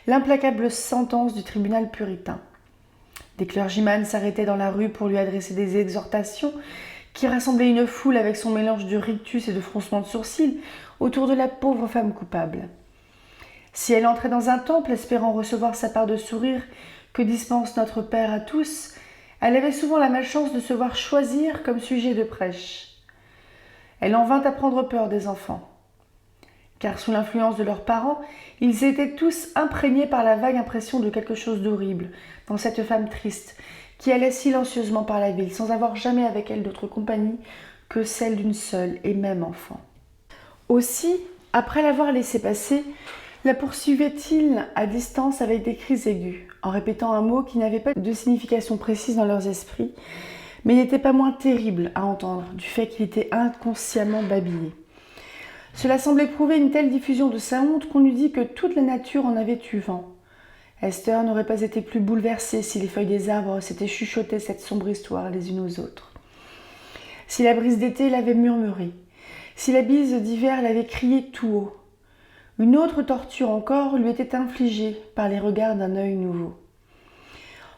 l'implacable sentence du tribunal puritain. Des clergyman s'arrêtaient dans la rue pour lui adresser des exhortations qui rassemblaient une foule avec son mélange de rictus et de froncements de sourcils autour de la pauvre femme coupable. Si elle entrait dans un temple espérant recevoir sa part de sourire que dispense notre Père à tous, elle avait souvent la malchance de se voir choisir comme sujet de prêche. Elle en vint à prendre peur des enfants, car sous l'influence de leurs parents, ils étaient tous imprégnés par la vague impression de quelque chose d'horrible dans cette femme triste qui allait silencieusement par la ville sans avoir jamais avec elle d'autre compagnie que celle d'une seule et même enfant. Aussi, après l'avoir laissée passer, la poursuivait-il à distance avec des cris aigus, en répétant un mot qui n'avait pas de signification précise dans leurs esprits, mais n'était pas moins terrible à entendre du fait qu'il était inconsciemment babillé. Cela semblait prouver une telle diffusion de sa honte qu'on eût dit que toute la nature en avait eu vent. Esther n'aurait pas été plus bouleversée si les feuilles des arbres s'étaient chuchotées cette sombre histoire les unes aux autres. Si la brise d'été l'avait murmuré, si la bise d'hiver l'avait crié tout haut. Une autre torture encore lui était infligée par les regards d'un œil nouveau.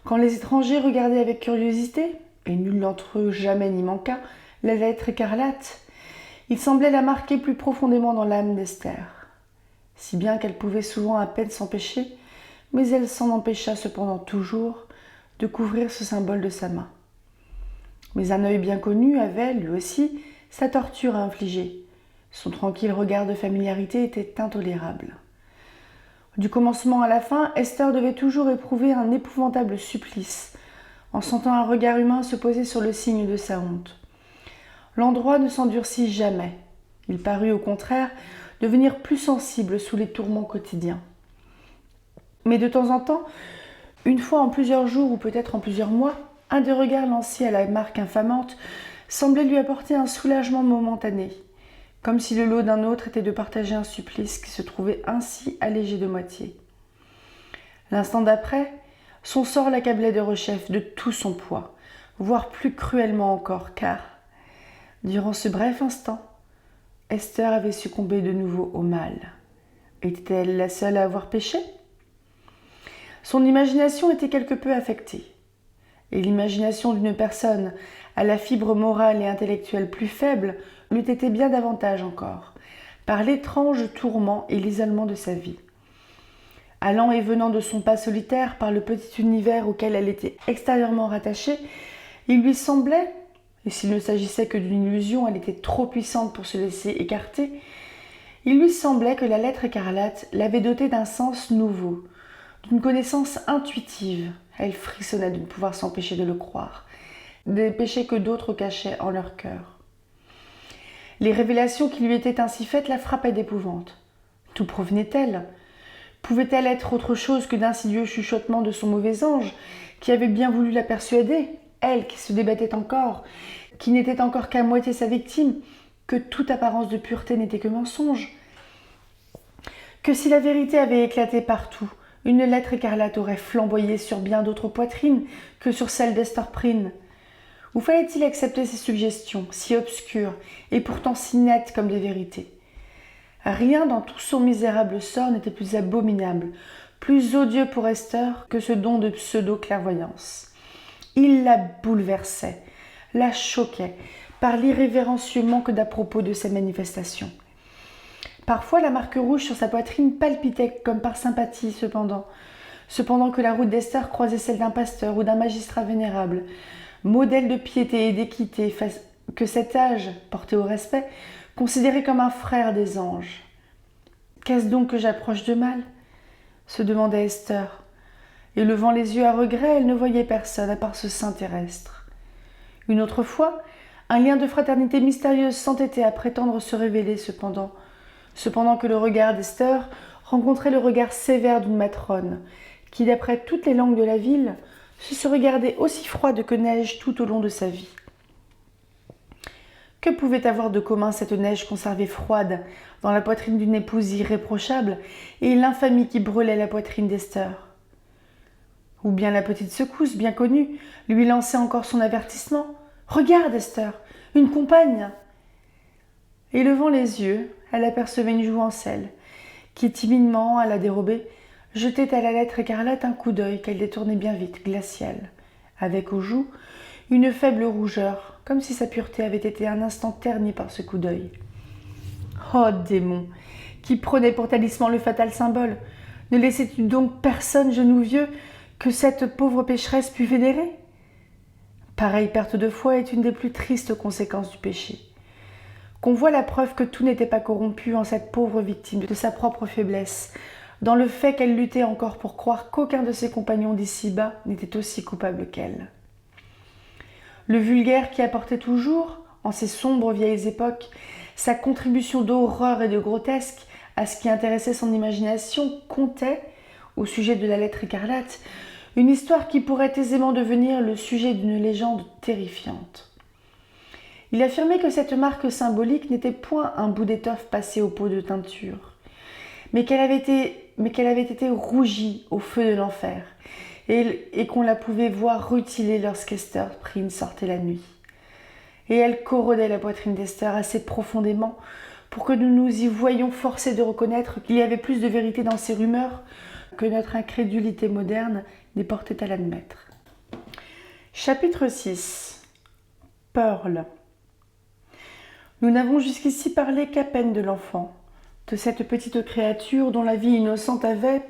Quand les étrangers regardaient avec curiosité, et nul d'entre eux jamais n'y manqua, la lettre écarlate, il semblait la marquer plus profondément dans l'âme d'Esther, si bien qu'elle pouvait souvent à peine s'empêcher, mais elle s'en empêcha cependant toujours de couvrir ce symbole de sa main. Mais un œil bien connu avait, lui aussi, sa torture à infliger. Son tranquille regard de familiarité était intolérable. Du commencement à la fin, Esther devait toujours éprouver un épouvantable supplice, en sentant un regard humain se poser sur le signe de sa honte. L'endroit ne s'endurcit jamais. Il parut au contraire devenir plus sensible sous les tourments quotidiens. Mais de temps en temps, une fois en plusieurs jours ou peut-être en plusieurs mois, un des regards lancés à la marque infamante semblait lui apporter un soulagement momentané, comme si le lot d'un autre était de partager un supplice qui se trouvait ainsi allégé de moitié. L'instant d'après, son sort l'accablait de rechef de tout son poids, voire plus cruellement encore, car, durant ce bref instant, Esther avait succombé de nouveau au mal. Était-elle la seule à avoir péché ? Son imagination était quelque peu affectée, et l'imagination d'une personne à la fibre morale et intellectuelle plus faible l'eût été bien davantage encore, par l'étrange tourment et l'isolement de sa vie. Allant et venant de son pas solitaire par le petit univers auquel elle était extérieurement rattachée, il lui semblait, et s'il ne s'agissait que d'une illusion, elle était trop puissante pour se laisser écarter, il lui semblait que la lettre écarlate l'avait dotée d'un sens nouveau, d'une connaissance intuitive. Elle frissonnait de ne pouvoir s'empêcher de le croire, des péchés que d'autres cachaient en leur cœur. Les révélations qui lui étaient ainsi faites la frappaient d'épouvante. D'où provenaient-elles ? Pouvait-elle être autre chose que d'insidieux chuchotements de son mauvais ange, qui avait bien voulu la persuader, elle qui se débattait encore, qui n'était encore qu'à moitié sa victime, que toute apparence de pureté n'était que mensonge, que si la vérité avait éclaté partout, une lettre écarlate aurait flamboyé sur bien d'autres poitrines que sur celle d'Hester Prynne. Ou fallait-il accepter ces suggestions, si obscures et pourtant si nettes comme des vérités? Rien dans tout son misérable sort n'était plus abominable, plus odieux pour Esther que ce don de pseudo-clairvoyance. Il la bouleversait, la choquait, par l'irrévérencieux manque d'à propos de ses manifestations. Parfois, la marque rouge sur sa poitrine palpitait comme par sympathie, cependant que la route d'Esther croisait celle d'un pasteur ou d'un magistrat vénérable, modèle de piété et d'équité, que cet âge, porté au respect, considérait comme un frère des anges. « Qu'est-ce donc que j'approche de mal ?» se demandait Esther. Et levant les yeux à regret, elle ne voyait personne à part ce sein terrestre. Une autre fois, un lien de fraternité mystérieuse s'entêtait à prétendre se révéler cependant que le regard d'Esther rencontrait le regard sévère d'une matrone, qui, d'après toutes les langues de la ville, se regardait aussi froide que neige tout au long de sa vie. Que pouvait avoir de commun cette neige conservée froide dans la poitrine d'une épouse irréprochable et l'infamie qui brûlait la poitrine d'Esther? Ou bien la petite secousse, bien connue, lui lançait encore son avertissement. « Regarde, Esther, une compagne !» Et levant les yeux, elle apercevait une jouvencelle qui, timidement, à la dérobée, jetait à la lettre écarlate un coup d'œil qu'elle détournait bien vite, glacial, avec aux joues une faible rougeur, comme si sa pureté avait été un instant ternie par ce coup d'œil. Oh démon, qui prenait pour talisman le fatal symbole, ne laissais-tu donc personne, genou vieux, que cette pauvre pécheresse pût vénérer? Pareille perte de foi est une des plus tristes conséquences du péché. Qu'on voit la preuve que tout n'était pas corrompu en cette pauvre victime de sa propre faiblesse, dans le fait qu'elle luttait encore pour croire qu'aucun de ses compagnons d'ici-bas n'était aussi coupable qu'elle. Le vulgaire qui apportait toujours, en ces sombres vieilles époques, sa contribution d'horreur et de grotesque à ce qui intéressait son imagination, contait, au sujet de la lettre écarlate, une histoire qui pourrait aisément devenir le sujet d'une légende terrifiante. Il affirmait que cette marque symbolique n'était point un bout d'étoffe passé au pot de teinture, mais qu'elle avait été rougie au feu de l'enfer, et qu'on la pouvait voir rutiler lorsqu'Hester Prynne sortait la nuit. Et elle corrodait la poitrine d'Esther assez profondément pour que nous nous y voyions forcés de reconnaître qu'il y avait plus de vérité dans ces rumeurs que notre incrédulité moderne n'est portée à l'admettre. Chapitre 6. Pearl. Nous n'avons jusqu'ici parlé qu'à peine de l'enfant, de cette petite créature dont la vie innocente avait,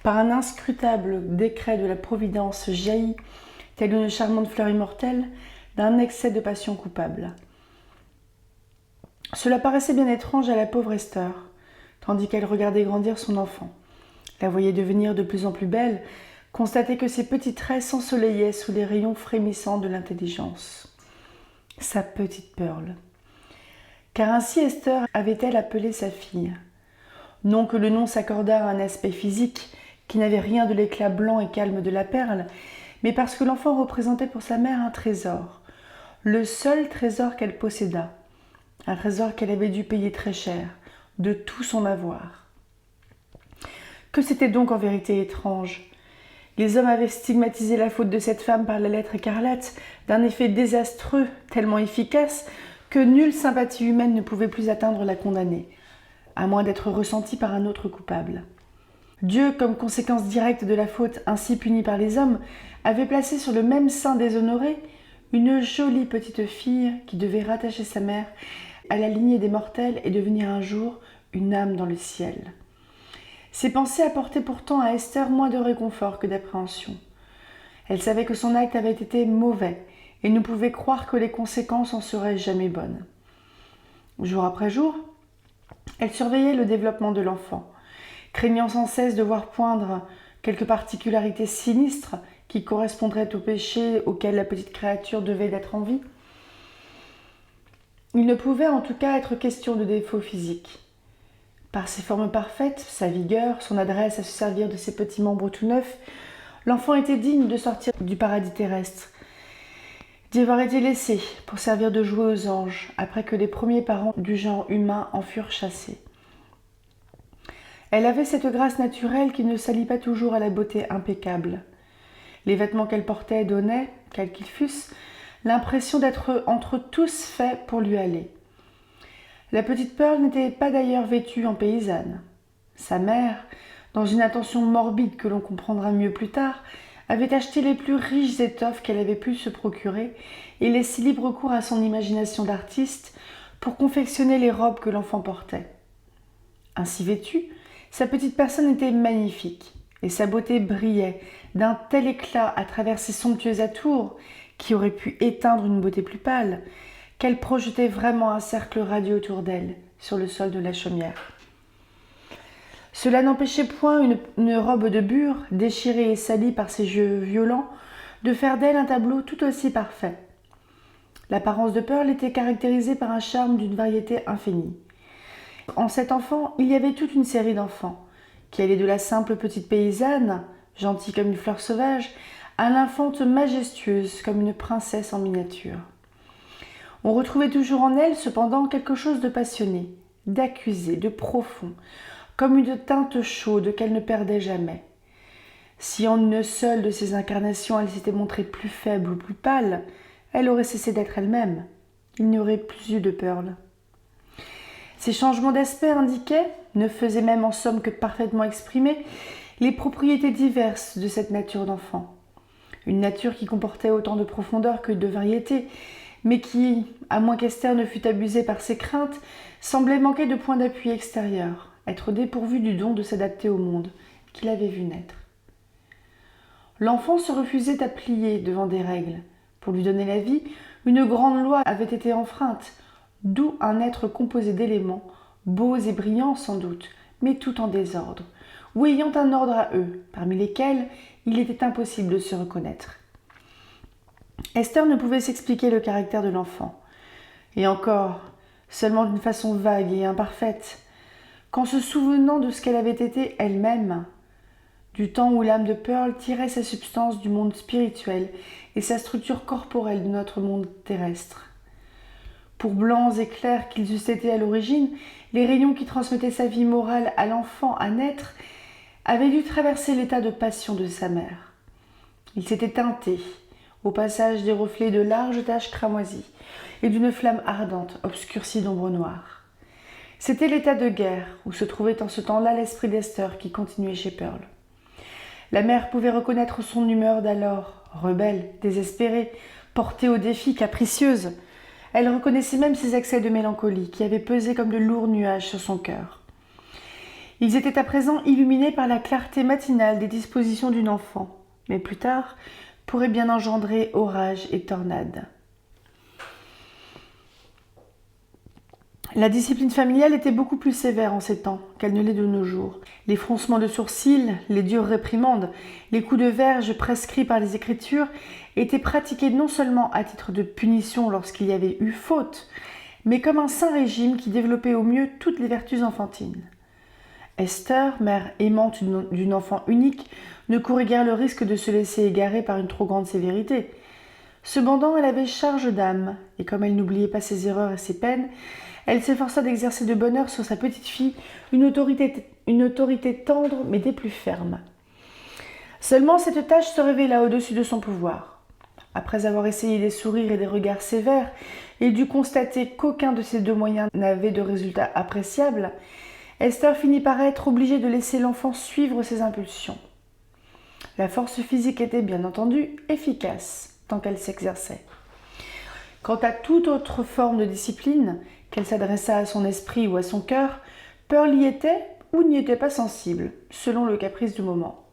par un inscrutable décret de la Providence, jailli, telle une charmante fleur immortelle, d'un excès de passion coupable. Cela paraissait bien étrange à la pauvre Esther, tandis qu'elle regardait grandir son enfant, la voyait devenir de plus en plus belle, constatait que ses petits traits s'ensoleillaient sous les rayons frémissants de l'intelligence. Sa petite Pearl. Car ainsi Esther avait-elle appelé sa fille. Non que le nom s'accordât à un aspect physique qui n'avait rien de l'éclat blanc et calme de la perle, mais parce que l'enfant représentait pour sa mère un trésor, le seul trésor qu'elle possédât, un trésor qu'elle avait dû payer très cher, de tout son avoir. Que c'était donc en vérité étrange. Les hommes avaient stigmatisé la faute de cette femme par la lettre écarlate, d'un effet désastreux, tellement efficace, que nulle sympathie humaine ne pouvait plus atteindre la condamnée, à moins d'être ressentie par un autre coupable. Dieu, comme conséquence directe de la faute ainsi punie par les hommes, avait placé sur le même sein déshonoré une jolie petite fille qui devait rattacher sa mère à la lignée des mortels et devenir un jour une âme dans le ciel. Ces pensées apportaient pourtant à Esther moins de réconfort que d'appréhension. Elle savait que son acte avait été mauvais et ne pouvait croire que les conséquences en seraient jamais bonnes. Jour après jour, elle surveillait le développement de l'enfant, craignant sans cesse de voir poindre quelques particularités sinistres qui correspondraient au péché auquel la petite créature devait d'être en vie. Il ne pouvait en tout cas être question de défaut physique. Par ses formes parfaites, sa vigueur, son adresse à se servir de ses petits membres tout neufs, L'enfant était digne de sortir du paradis terrestre, d'y avoir été laissé pour servir de jouet aux anges, après que les premiers parents du genre humain en furent chassés. Elle avait cette grâce naturelle qui ne s'allie pas toujours à la beauté impeccable. Les vêtements qu'elle portait donnaient, quels qu'ils fussent, l'impression d'être entre tous faits pour lui aller. La petite Pearl n'était pas d'ailleurs vêtue en paysanne. Sa mère, dans une attention morbide que l'on comprendra mieux plus tard, avait acheté les plus riches étoffes qu'elle avait pu se procurer et laissé libre cours à son imagination d'artiste pour confectionner les robes que l'enfant portait. Ainsi vêtue, sa petite personne était magnifique et sa beauté brillait d'un tel éclat à travers ses somptueux atours qui auraient pu éteindre une beauté plus pâle, qu'elle projetait vraiment un cercle radieux autour d'elle, sur le sol de la chaumière. Cela n'empêchait point une robe de bure, déchirée et salie par ses jeux violents, de faire d'elle un tableau tout aussi parfait. L'apparence de Pearl était caractérisée par un charme d'une variété infinie. En cet enfant, il y avait toute une série d'enfants, qui allaient de la simple petite paysanne, gentille comme une fleur sauvage, à l'infante majestueuse comme une princesse en miniature. On retrouvait toujours en elle, cependant, quelque chose de passionné, d'accusé, de profond, comme une teinte chaude qu'elle ne perdait jamais. Si en une seule de ces incarnations elle s'était montrée plus faible ou plus pâle, elle aurait cessé d'être elle-même. Il n'y aurait plus eu de Pearl. Ces changements d'aspect indiquaient, ne faisaient même en somme que parfaitement exprimer, les propriétés diverses de cette nature d'enfant. Une nature qui comportait autant de profondeur que de variété, mais qui, à moins qu'Esther ne fût abusée par ses craintes, semblait manquer de point d'appui extérieur, être dépourvue du don de s'adapter au monde qu'il avait vu naître. L'enfant se refusait à plier devant des règles. Pour lui donner la vie, une grande loi avait été enfreinte, d'où un être composé d'éléments, beaux et brillants sans doute, mais tout en désordre, ou ayant un ordre à eux, parmi lesquels il était impossible de se reconnaître. Esther ne pouvait s'expliquer le caractère de l'enfant, et encore, seulement d'une façon vague et imparfaite, qu'en se souvenant de ce qu'elle avait été elle-même, du temps où l'âme de Pearl tirait sa substance du monde spirituel et sa structure corporelle de notre monde terrestre. Pour blancs et clairs qu'ils eussent été à l'origine, les rayons qui transmettaient sa vie morale à l'enfant à naître avaient dû traverser l'état de passion de sa mère. Ils s'étaient teintés, au passage des reflets de larges taches cramoisies et d'une flamme ardente obscurcie d'ombres noires. C'était l'état de guerre où se trouvait en ce temps-là l'esprit d'Esther qui continuait chez Pearl. La mère pouvait reconnaître son humeur d'alors, rebelle, désespérée, portée au défi, capricieuse. Elle reconnaissait même ses accès de mélancolie qui avaient pesé comme de lourds nuages sur son cœur. Ils étaient à présent illuminés par la clarté matinale des dispositions d'une enfant, mais plus tard pourraient bien engendrer orages et tornades. La discipline familiale était beaucoup plus sévère en ces temps qu'elle ne l'est de nos jours. Les froncements de sourcils, les dures réprimandes, les coups de verge prescrits par les Écritures étaient pratiqués non seulement à titre de punition lorsqu'il y avait eu faute, mais comme un saint régime qui développait au mieux toutes les vertus enfantines. Esther, mère aimante d'une enfant unique, ne courait guère le risque de se laisser égarer par une trop grande sévérité. Cependant, elle avait charge d'âme, et comme elle n'oubliait pas ses erreurs et ses peines, elle s'efforça d'exercer de bonne heure sur sa petite fille une autorité tendre mais des plus fermes. Seulement cette tâche se révéla au-dessus de son pouvoir. Après avoir essayé des sourires et des regards sévères, et dut constater qu'aucun de ces deux moyens n'avait de résultat appréciable, Esther finit par être obligée de laisser l'enfant suivre ses impulsions. La force physique était bien entendu efficace tant qu'elle s'exerçait. Quant à toute autre forme de discipline, qu'elle s'adressât à son esprit ou à son cœur, Pearl y était ou n'y était pas sensible, selon le caprice du moment.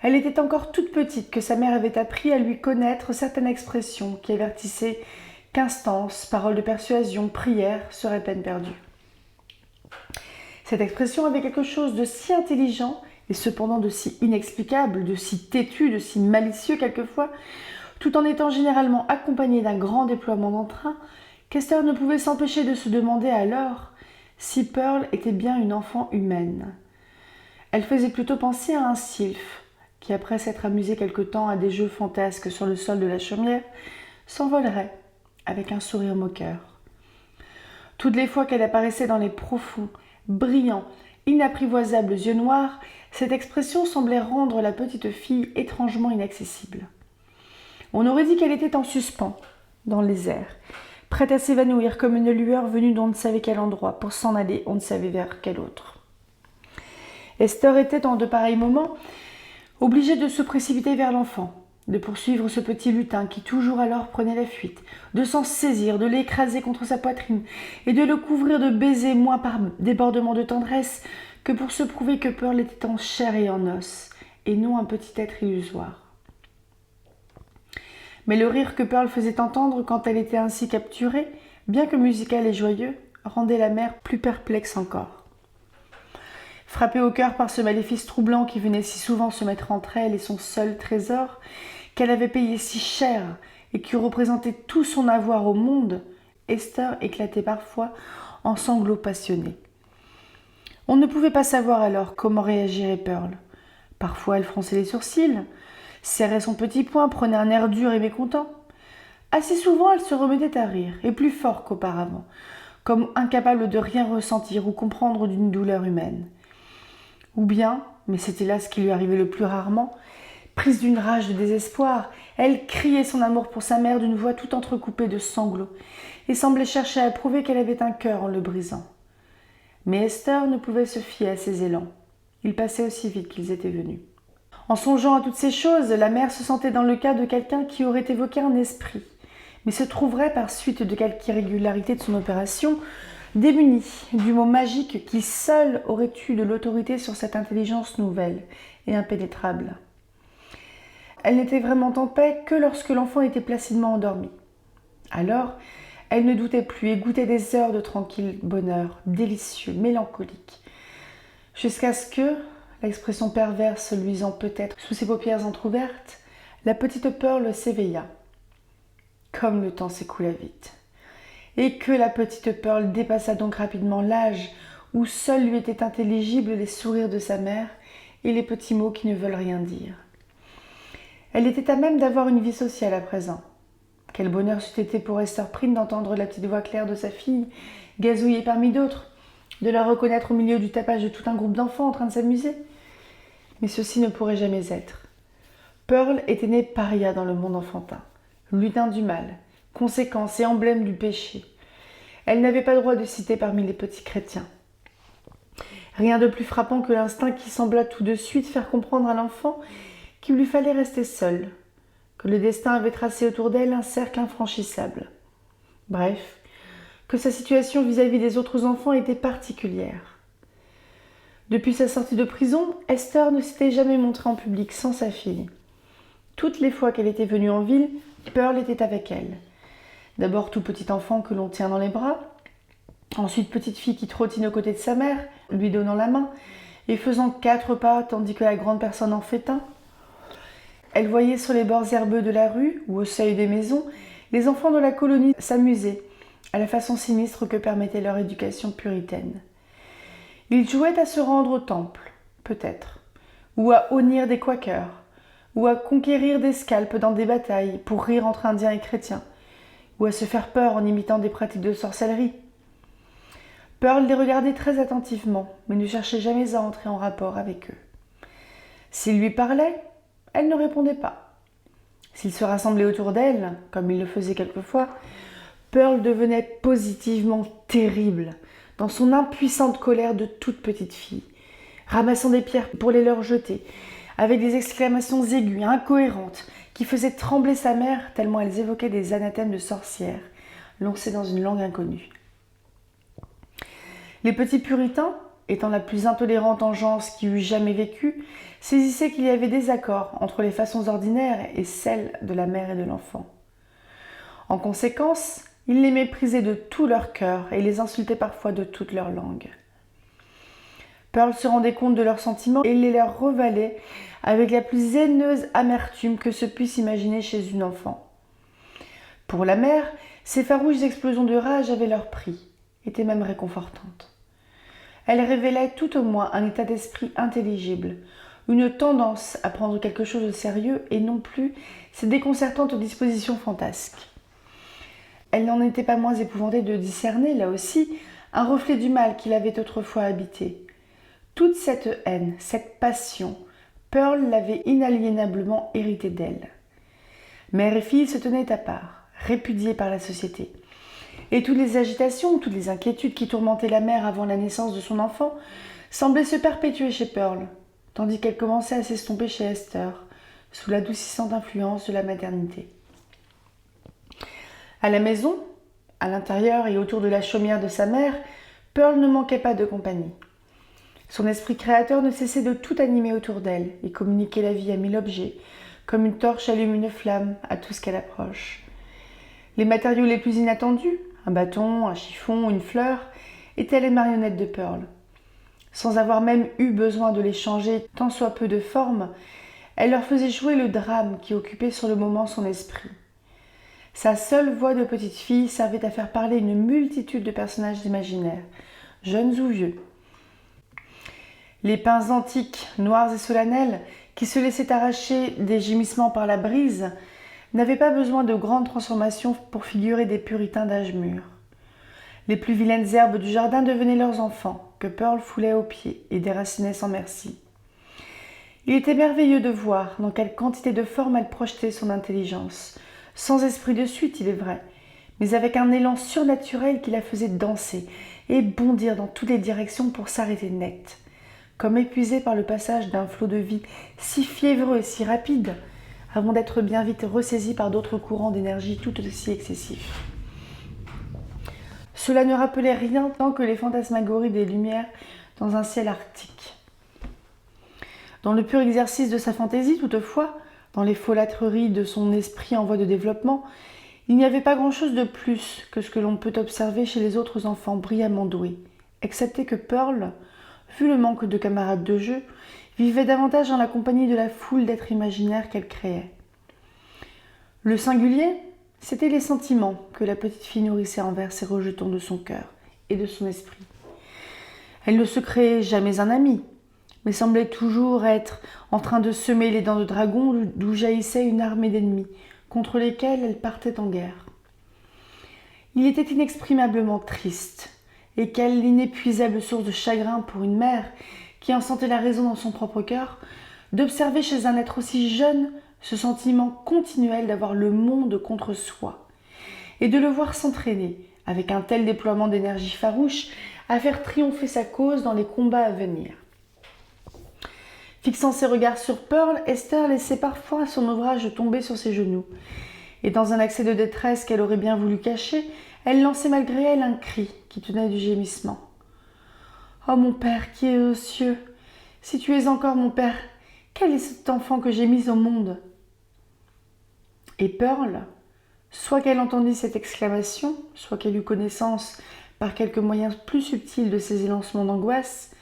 Elle était encore toute petite que sa mère avait appris à lui connaître certaines expressions qui avertissaient qu'instances, paroles de persuasion, prières seraient peine perdue. Cette expression avait quelque chose de si intelligent et cependant de si inexplicable, de si têtu, de si malicieux quelquefois, tout en étant généralement accompagnée d'un grand déploiement d'entrain, qu'Esther ne pouvait s'empêcher de se demander alors si Pearl était bien une enfant humaine. Elle faisait plutôt penser à un sylphe qui, après s'être amusée quelque temps à des jeux fantasques sur le sol de la chaumière, s'envolerait avec un sourire moqueur. Toutes les fois qu'elle apparaissait dans les profonds, brillants, inapprivoisables yeux noirs, cette expression semblait rendre la petite fille étrangement inaccessible. On aurait dit qu'elle était en suspens, dans les airs, prête à s'évanouir comme une lueur venue d'on ne savait quel endroit, pour s'en aller on ne savait vers quel autre. Esther était, dans de pareils moments, obligée de se précipiter vers l'enfant, de poursuivre ce petit lutin qui toujours alors prenait la fuite, de s'en saisir, de l'écraser contre sa poitrine et de le couvrir de baisers moins par débordement de tendresse que pour se prouver que Pearl était en chair et en os, et non un petit être illusoire. Mais le rire que Pearl faisait entendre quand elle était ainsi capturée, bien que musical et joyeux, rendait la mère plus perplexe encore. Frappée au cœur par ce maléfice troublant qui venait si souvent se mettre entre elle et son seul trésor, qu'elle avait payé si cher et qui représentait tout son avoir au monde, Esther éclatait parfois en sanglots passionnés. On ne pouvait pas savoir alors comment réagirait Pearl. Parfois elle fronçait les sourcils, serrait son petit poing, prenait un air dur et mécontent. Assez souvent elle se remettait à rire, et plus fort qu'auparavant, comme incapable de rien ressentir ou comprendre d'une douleur humaine. Ou bien, mais c'était là ce qui lui arrivait le plus rarement, prise d'une rage de désespoir, elle criait son amour pour sa mère d'une voix tout entrecoupée de sanglots, et semblait chercher à prouver qu'elle avait un cœur en le brisant. Mais Esther ne pouvait se fier à ses élans. Ils passaient aussi vite qu'ils étaient venus. En songeant à toutes ces choses, la mère se sentait dans le cas de quelqu'un qui aurait évoqué un esprit, mais se trouverait, par suite de quelque irrégularité de son opération, démunie du mot magique qui seul aurait eu de l'autorité sur cette intelligence nouvelle et impénétrable. Elle n'était vraiment en paix que lorsque l'enfant était placidement endormi. Alors, elle ne doutait plus et goûtait des heures de tranquille bonheur, délicieux, mélancolique, jusqu'à ce que, l'expression perverse luisant peut-être sous ses paupières entr'ouvertes, la petite Pearl s'éveilla. Comme le temps s'écoula vite. Et que la petite Pearl dépassa donc rapidement l'âge où seuls lui étaient intelligibles les sourires de sa mère et les petits mots qui ne veulent rien dire. Elle était à même d'avoir une vie sociale à présent. Quel bonheur c'eût été pour Esther Prynne d'entendre la petite voix claire de sa fille, gazouiller parmi d'autres, de la reconnaître au milieu du tapage de tout un groupe d'enfants en train de s'amuser. Mais ceci ne pourrait jamais être. Pearl était née paria dans le monde enfantin, lutin du mal, conséquence et emblème du péché. Elle n'avait pas droit de citer parmi les petits chrétiens. Rien de plus frappant que l'instinct qui sembla tout de suite faire comprendre à l'enfant qu'il lui fallait rester seule, que le destin avait tracé autour d'elle un cercle infranchissable. Bref, que sa situation vis-à-vis des autres enfants était particulière. Depuis sa sortie de prison, Esther ne s'était jamais montrée en public sans sa fille. Toutes les fois qu'elle était venue en ville, Pearl était avec elle. D'abord tout petit enfant que l'on tient dans les bras, ensuite petite fille qui trottine aux côtés de sa mère, lui donnant la main, et faisant 4 pas tandis que la grande personne en fait un. Elle voyait sur les bords herbeux de la rue ou au seuil des maisons les enfants de la colonie s'amuser à la façon sinistre que permettait leur éducation puritaine. Ils jouaient à se rendre au temple, peut-être, ou à honnir des quakers, ou à conquérir des scalps dans des batailles pour rire entre indiens et chrétiens, ou à se faire peur en imitant des pratiques de sorcellerie. Pearl les regardait très attentivement, mais ne cherchait jamais à entrer en rapport avec eux. S'ils lui parlaient, elle ne répondait pas. S'ils se rassemblaient autour d'elle, comme ils le faisaient quelquefois, Pearl devenait positivement terrible, dans son impuissante colère de toute petite fille, ramassant des pierres pour les leur jeter, avec des exclamations aiguës, incohérentes, qui faisaient trembler sa mère tellement elles évoquaient des anathèmes de sorcières, lancés dans une langue inconnue. Les petits puritains, étant la plus intolérante engeance qui eût jamais vécu, saisissaient qu'il y avait désaccord entre les façons ordinaires et celles de la mère et de l'enfant. En conséquence, ils les méprisaient de tout leur cœur et les insultaient parfois de toute leur langue. Pearl se rendait compte de leurs sentiments et les leur revalait avec la plus haineuse amertume que se puisse imaginer chez une enfant. Pour la mère, ces farouches explosions de rage avaient leur prix, étaient même réconfortantes. Elles révélaient tout au moins un état d'esprit intelligible, une tendance à prendre quelque chose de sérieux et non plus ces déconcertantes dispositions fantasques. Elle n'en était pas moins épouvantée de discerner, là aussi, un reflet du mal qui l'avait autrefois habité. Toute cette haine, cette passion, Pearl l'avait inaliénablement héritée d'elle. Mère et fille se tenaient à part, répudiées par la société. Et toutes les agitations, toutes les inquiétudes qui tourmentaient la mère avant la naissance de son enfant semblaient se perpétuer chez Pearl, tandis qu'elles commençaient à s'estomper chez Esther, sous l'adoucissante influence de la maternité. À la maison, à l'intérieur et autour de la chaumière de sa mère, Pearl ne manquait pas de compagnie. Son esprit créateur ne cessait de tout animer autour d'elle et communiquer la vie à mille objets, comme une torche allume une flamme à tout ce qu'elle approche. Les matériaux les plus inattendus, un bâton, un chiffon, une fleur, étaient les marionnettes de Pearl. Sans avoir même eu besoin de les changer tant soit peu de forme, elle leur faisait jouer le drame qui occupait sur le moment son esprit. Sa seule voix de petite fille servait à faire parler une multitude de personnages imaginaires, jeunes ou vieux. Les pins antiques, noirs et solennels, qui se laissaient arracher des gémissements par la brise, n'avaient pas besoin de grandes transformations pour figurer des puritains d'âge mûr. Les plus vilaines herbes du jardin devenaient leurs enfants, que Pearl foulait aux pieds et déracinait sans merci. Il était merveilleux de voir dans quelle quantité de formes elle projetait son intelligence, sans esprit de suite, il est vrai, mais avec un élan surnaturel qui la faisait danser et bondir dans toutes les directions pour s'arrêter net, comme épuisée par le passage d'un flot de vie si fiévreux et si rapide, avant d'être bien vite ressaisie par d'autres courants d'énergie tout aussi excessifs. Cela ne rappelait rien tant que les fantasmagories des lumières dans un ciel arctique. Dans le pur exercice de sa fantaisie, toutefois, dans les folâtreries de son esprit en voie de développement, il n'y avait pas grand-chose de plus que ce que l'on peut observer chez les autres enfants brillamment doués, excepté que Pearl, vu le manque de camarades de jeu, vivait davantage dans la compagnie de la foule d'êtres imaginaires qu'elle créait. Le singulier, c'étaient les sentiments que la petite fille nourrissait envers ces rejetons de son cœur et de son esprit. Elle ne se créait jamais un ami, mais semblait toujours être en train de semer les dents de dragon d'où jaillissait une armée d'ennemis, contre lesquels elle partait en guerre. Il était inexprimablement triste, et quelle inépuisable source de chagrin pour une mère, qui en sentait la raison dans son propre cœur, d'observer chez un être aussi jeune ce sentiment continuel d'avoir le monde contre soi, et de le voir s'entraîner, avec un tel déploiement d'énergie farouche, à faire triompher sa cause dans les combats à venir. Fixant ses regards sur Pearl, Esther laissait parfois son ouvrage tomber sur ses genoux, et dans un accès de détresse qu'elle aurait bien voulu cacher, elle lançait malgré elle un cri qui tenait du gémissement. « Oh mon père qui est aux cieux, si tu es encore mon père, quel est cet enfant que j'ai mis au monde ?» Et Pearl, soit qu'elle entendît cette exclamation, soit qu'elle eût connaissance par quelques moyens plus subtils de ses élancements d'angoisse,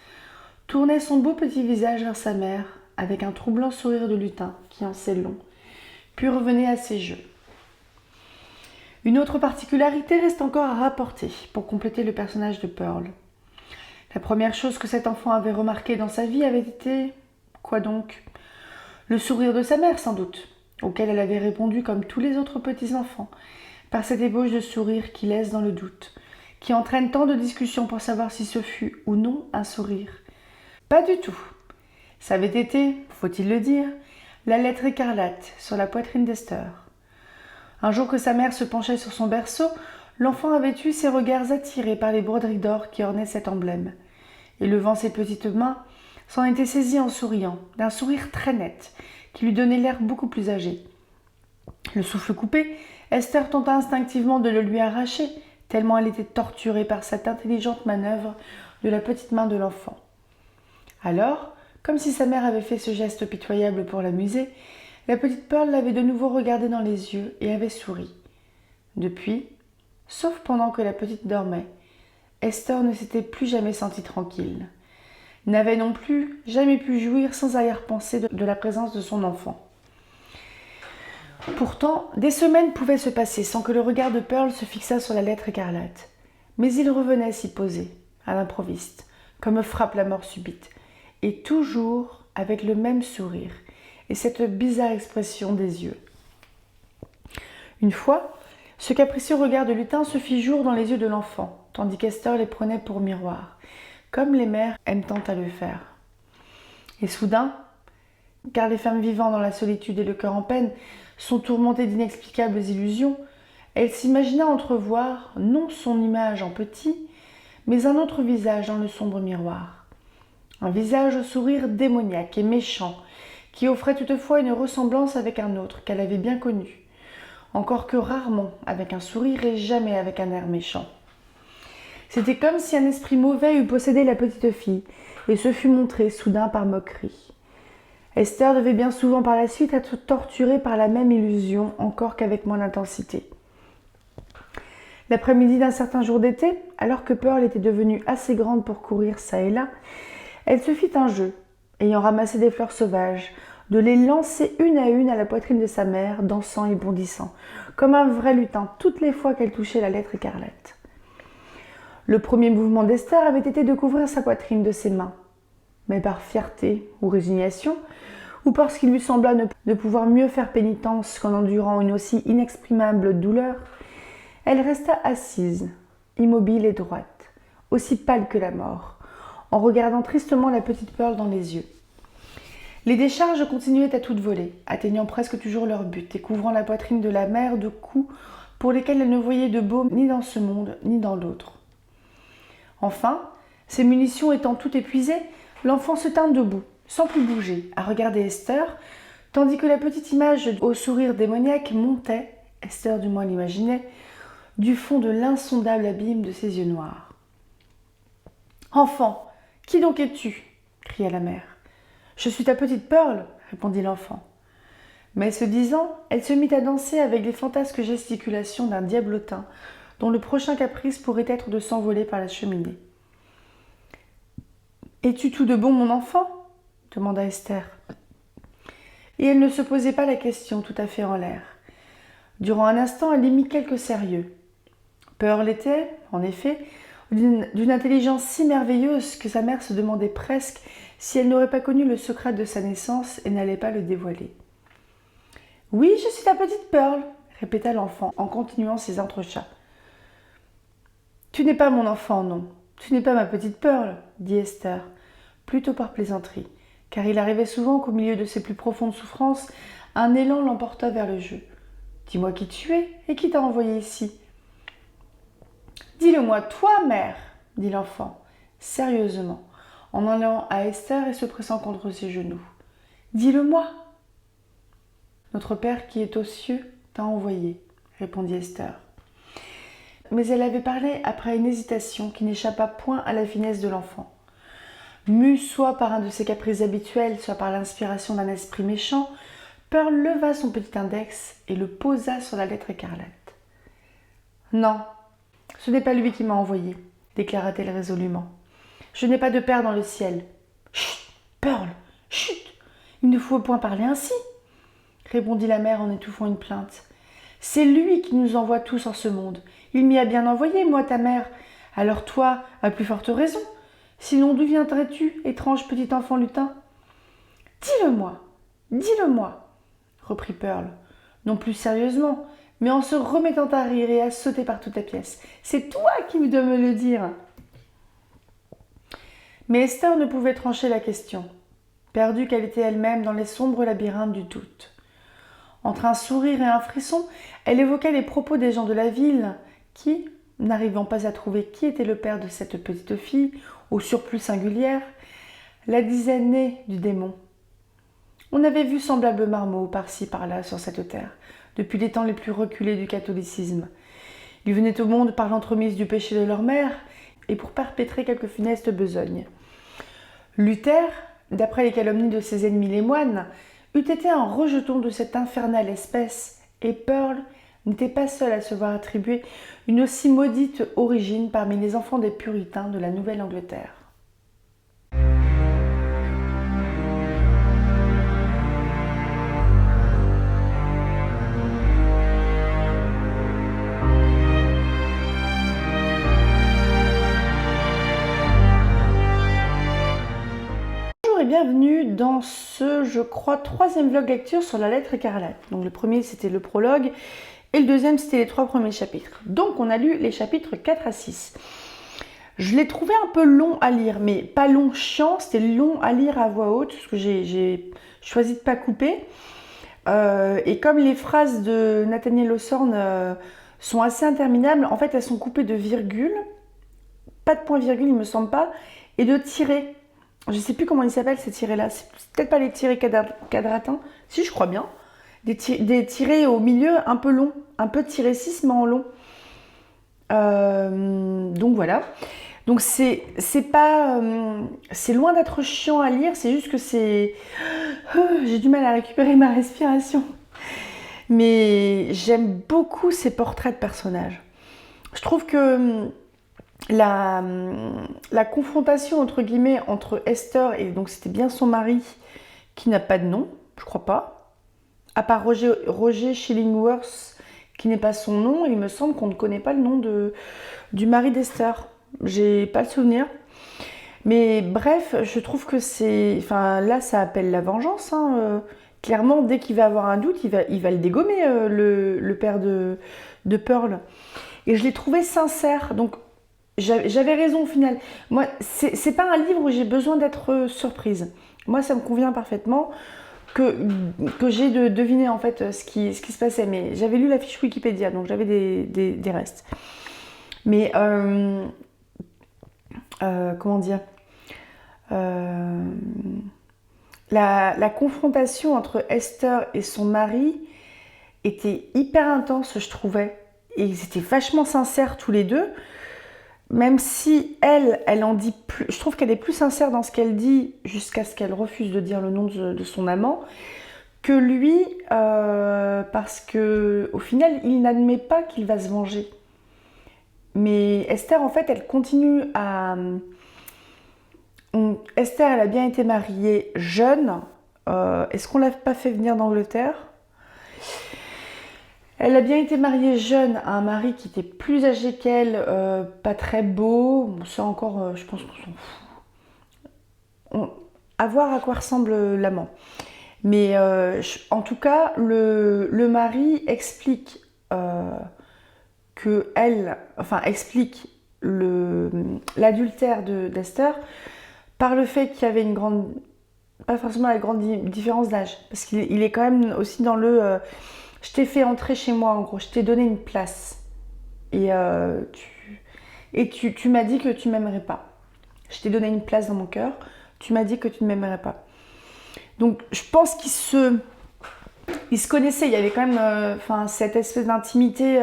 tournait son beau petit visage vers sa mère avec un troublant sourire de lutin qui en sait long, puis revenait à ses jeux. Une autre particularité reste encore à rapporter pour compléter le personnage de Pearl. La première chose que cet enfant avait remarquée dans sa vie avait été... quoi donc ? Le sourire de sa mère, sans doute, auquel elle avait répondu comme tous les autres petits-enfants, par cette ébauche de sourire qui laisse dans le doute, qui entraîne tant de discussions pour savoir si ce fut ou non un sourire. Pas du tout. Ça avait été, faut-il le dire, la lettre écarlate sur la poitrine d'Esther. Un jour que sa mère se penchait sur son berceau, l'enfant avait eu ses regards attirés par les broderies d'or qui ornaient cet emblème, et levant ses petites mains, s'en était saisi en souriant, d'un sourire très net, qui lui donnait l'air beaucoup plus âgé. Le souffle coupé, Esther tenta instinctivement de le lui arracher, tellement elle était torturée par cette intelligente manœuvre de la petite main de l'enfant. Alors, comme si sa mère avait fait ce geste pitoyable pour l'amuser, la petite Pearl l'avait de nouveau regardée dans les yeux et avait souri. Depuis, sauf pendant que la petite dormait, Esther ne s'était plus jamais sentie tranquille, n'avait non plus jamais pu jouir sans arrière-pensée de la présence de son enfant. Pourtant, des semaines pouvaient se passer sans que le regard de Pearl se fixât sur la lettre écarlate, mais il revenait s'y poser, à l'improviste, comme frappe la mort subite, et toujours avec le même sourire et cette bizarre expression des yeux. Une fois, ce capricieux regard de lutin se fit jour dans les yeux de l'enfant, tandis qu'Esther les prenait pour miroir, comme les mères aiment tant à le faire. Et soudain, car les femmes vivant dans la solitude et le cœur en peine sont tourmentées d'inexplicables illusions, elle s'imagina entrevoir non son image en petit, mais un autre visage dans le sombre miroir. Un visage au sourire démoniaque et méchant, qui offrait toutefois une ressemblance avec un autre qu'elle avait bien connu, encore que rarement avec un sourire et jamais avec un air méchant. C'était comme si un esprit mauvais eût possédé la petite fille et se fût montré soudain par moquerie. Esther devait bien souvent par la suite être torturée par la même illusion, encore qu'avec moins d'intensité. L'après-midi d'un certain jour d'été, alors que Pearl était devenue assez grande pour courir çà et là, elle se fit un jeu, ayant ramassé des fleurs sauvages, de les lancer une à la poitrine de sa mère, dansant et bondissant, comme un vrai lutin, toutes les fois qu'elle touchait la lettre écarlate. Le premier mouvement d'Esther avait été de couvrir sa poitrine de ses mains, mais par fierté ou résignation, ou parce qu'il lui sembla ne pouvoir mieux faire pénitence qu'en endurant une aussi inexprimable douleur, elle resta assise, immobile et droite, aussi pâle que la mort, en regardant tristement la petite Pearl dans les yeux. Les décharges continuaient à toute volée, atteignant presque toujours leur but et couvrant la poitrine de la mère de coups pour lesquels elle ne voyait de baume ni dans ce monde ni dans l'autre. Enfin, ses munitions étant toutes épuisées, l'enfant se tint debout, sans plus bouger, à regarder Esther, tandis que la petite image au sourire démoniaque montait, Esther du moins l'imaginait, du fond de l'insondable abîme de ses yeux noirs. « Enfant, qui donc es-tu » cria la mère. « Je suis ta petite Pearl, » répondit l'enfant. Mais ce disant, elle se mit à danser avec les fantasques gesticulations d'un diablotin, dont le prochain caprice pourrait être de s'envoler par la cheminée. « Es-tu tout de bon, mon enfant » demanda Esther. Et elle ne se posait pas la question tout à fait en l'air. Durant un instant, elle y mit quelque sérieux. Pearl était, en effet, d'une intelligence si merveilleuse que sa mère se demandait presque si elle n'aurait pas connu le secret de sa naissance et n'allait pas le dévoiler. « Oui, je suis ta petite Pearl » répéta l'enfant en continuant ses entrechats. « Tu n'es pas mon enfant, non. Tu n'es pas ma petite Pearl, » dit Esther, plutôt par plaisanterie, car il arrivait souvent qu'au milieu de ses plus profondes souffrances, un élan l'emporta vers le jeu. « Dis-moi qui tu es et qui t'a envoyé ici. »« Dis-le-moi, toi, mère, » dit l'enfant, sérieusement, en allant à Esther et se pressant contre ses genoux. « Dis-le-moi. »« Notre Père qui est aux cieux t'a envoyé, » répondit Esther. Mais elle avait parlé après une hésitation qui n'échappa point à la finesse de l'enfant. Mue soit par un de ses caprices habituels, soit par l'inspiration d'un esprit méchant, Pearl leva son petit index et le posa sur la lettre écarlate. « Non, ce n'est pas lui qui m'a envoyé, » déclara-t-elle résolument. « Je n'ai pas de père dans le ciel. »« Chut, Pearl, chut, il ne faut point parler ainsi, » répondit la mère en étouffant une plainte. « C'est lui qui nous envoie tous en ce monde. Il m'y a bien envoyé, moi, ta mère. Alors toi, à plus forte raison. Sinon, d'où viendrais-tu, étrange petit enfant lutin ? Dis-le-moi, reprit Pearl, non plus sérieusement, mais en se remettant à rire et à sauter par toute la pièce. C'est toi qui dois me le dire. Mais Esther ne pouvait trancher la question, perdue qu'elle était elle-même dans les sombres labyrinthes du doute. Entre un sourire et un frisson, elle évoquait les propos des gens de la ville qui, n'arrivant pas à trouver qui était le père de cette petite fille, au surplus singulière, la disaient née du démon. On avait vu semblables marmots par-ci par-là sur cette terre, depuis les temps les plus reculés du catholicisme. Ils venaient au monde par l'entremise du péché de leur mère et pour perpétrer quelque funeste besogne. Luther, d'après les calomnies de ses ennemis les moines, eût été un rejeton de cette infernale espèce, et Pearl n'était pas seule à se voir attribuer une aussi maudite origine parmi les enfants des puritains de la Nouvelle-Angleterre. et bienvenue dans ce, je crois, 3e vlog lecture sur la lettre écarlate. Donc le premier c'était le prologue et le deuxième c'était les 3 premiers chapitres. Donc on a lu les chapitres 4 à 6. Je l'ai trouvé un peu long à lire, mais pas long chiant, c'était long à lire à voix haute, parce que j'ai choisi de ne pas couper. Et comme les phrases de Nathaniel Hawthorne sont assez interminables, en fait elles sont coupées de virgules, pas de point-virgule il me semble pas, et de tirets. Je sais plus comment ils s'appellent ces tirets-là, c'est peut-être pas les tirets quadratins, si je crois bien. Des tirets au milieu un peu longs, un peu tirés 6 mais en long. Donc voilà. Donc c'est pas, c'est loin d'être chiant à lire, c'est juste que c'est, j'ai du mal à récupérer ma respiration. Mais j'aime beaucoup ces portraits de personnages. Je trouve que la confrontation entre guillemets entre Esther et donc c'était bien son mari qui n'a pas de nom, je crois pas, à part Roger Chillingworth qui n'est pas son nom, il me semble qu'on ne connaît pas le nom du mari d'Esther. J'ai pas le souvenir. Mais bref, je trouve que c'est... Enfin, là, ça appelle la vengeance. Hein. Clairement, dès qu'il va avoir un doute, il va le dégommer, le père de Pearl. Et je l'ai trouvé sincère. Donc, j'avais raison au final. Moi, c'est pas un livre où j'ai besoin d'être surprise. Moi, ça me convient parfaitement que j'ai de deviner en fait ce qui se passait. Mais j'avais lu la fiche Wikipédia, donc j'avais des restes. Mais... comment dire, la confrontation entre Esther et son mari était hyper intense, je trouvais. Et ils étaient vachement sincères tous les deux. Même si elle en dit plus... Je trouve qu'elle est plus sincère dans ce qu'elle dit jusqu'à ce qu'elle refuse de dire le nom de son amant que lui, parce que au final, il n'admet pas qu'il va se venger. Mais Esther, en fait, elle continue à... Esther, elle a bien été mariée jeune. Est-ce qu'on l'a pas fait venir d'Angleterre? Elle a bien été mariée jeune à un mari qui était plus âgé qu'elle, pas très beau. Bon, ça encore, je pense qu'on s'en fout. À voir à quoi ressemble l'amant. Mais en tout cas, le mari explique... que elle, enfin explique l'adultère d'Esther par le fait qu'il y avait une grande, pas forcément la grande différence d'âge, parce qu'il est quand même aussi dans le je t'ai fait entrer chez moi, en gros, je t'ai donné une place et tu m'as dit que tu m'aimerais pas. Je t'ai donné une place dans mon cœur, tu m'as dit que tu ne m'aimerais pas. Donc je pense qu'ils se connaissaient, il y avait quand même cette espèce d'intimité,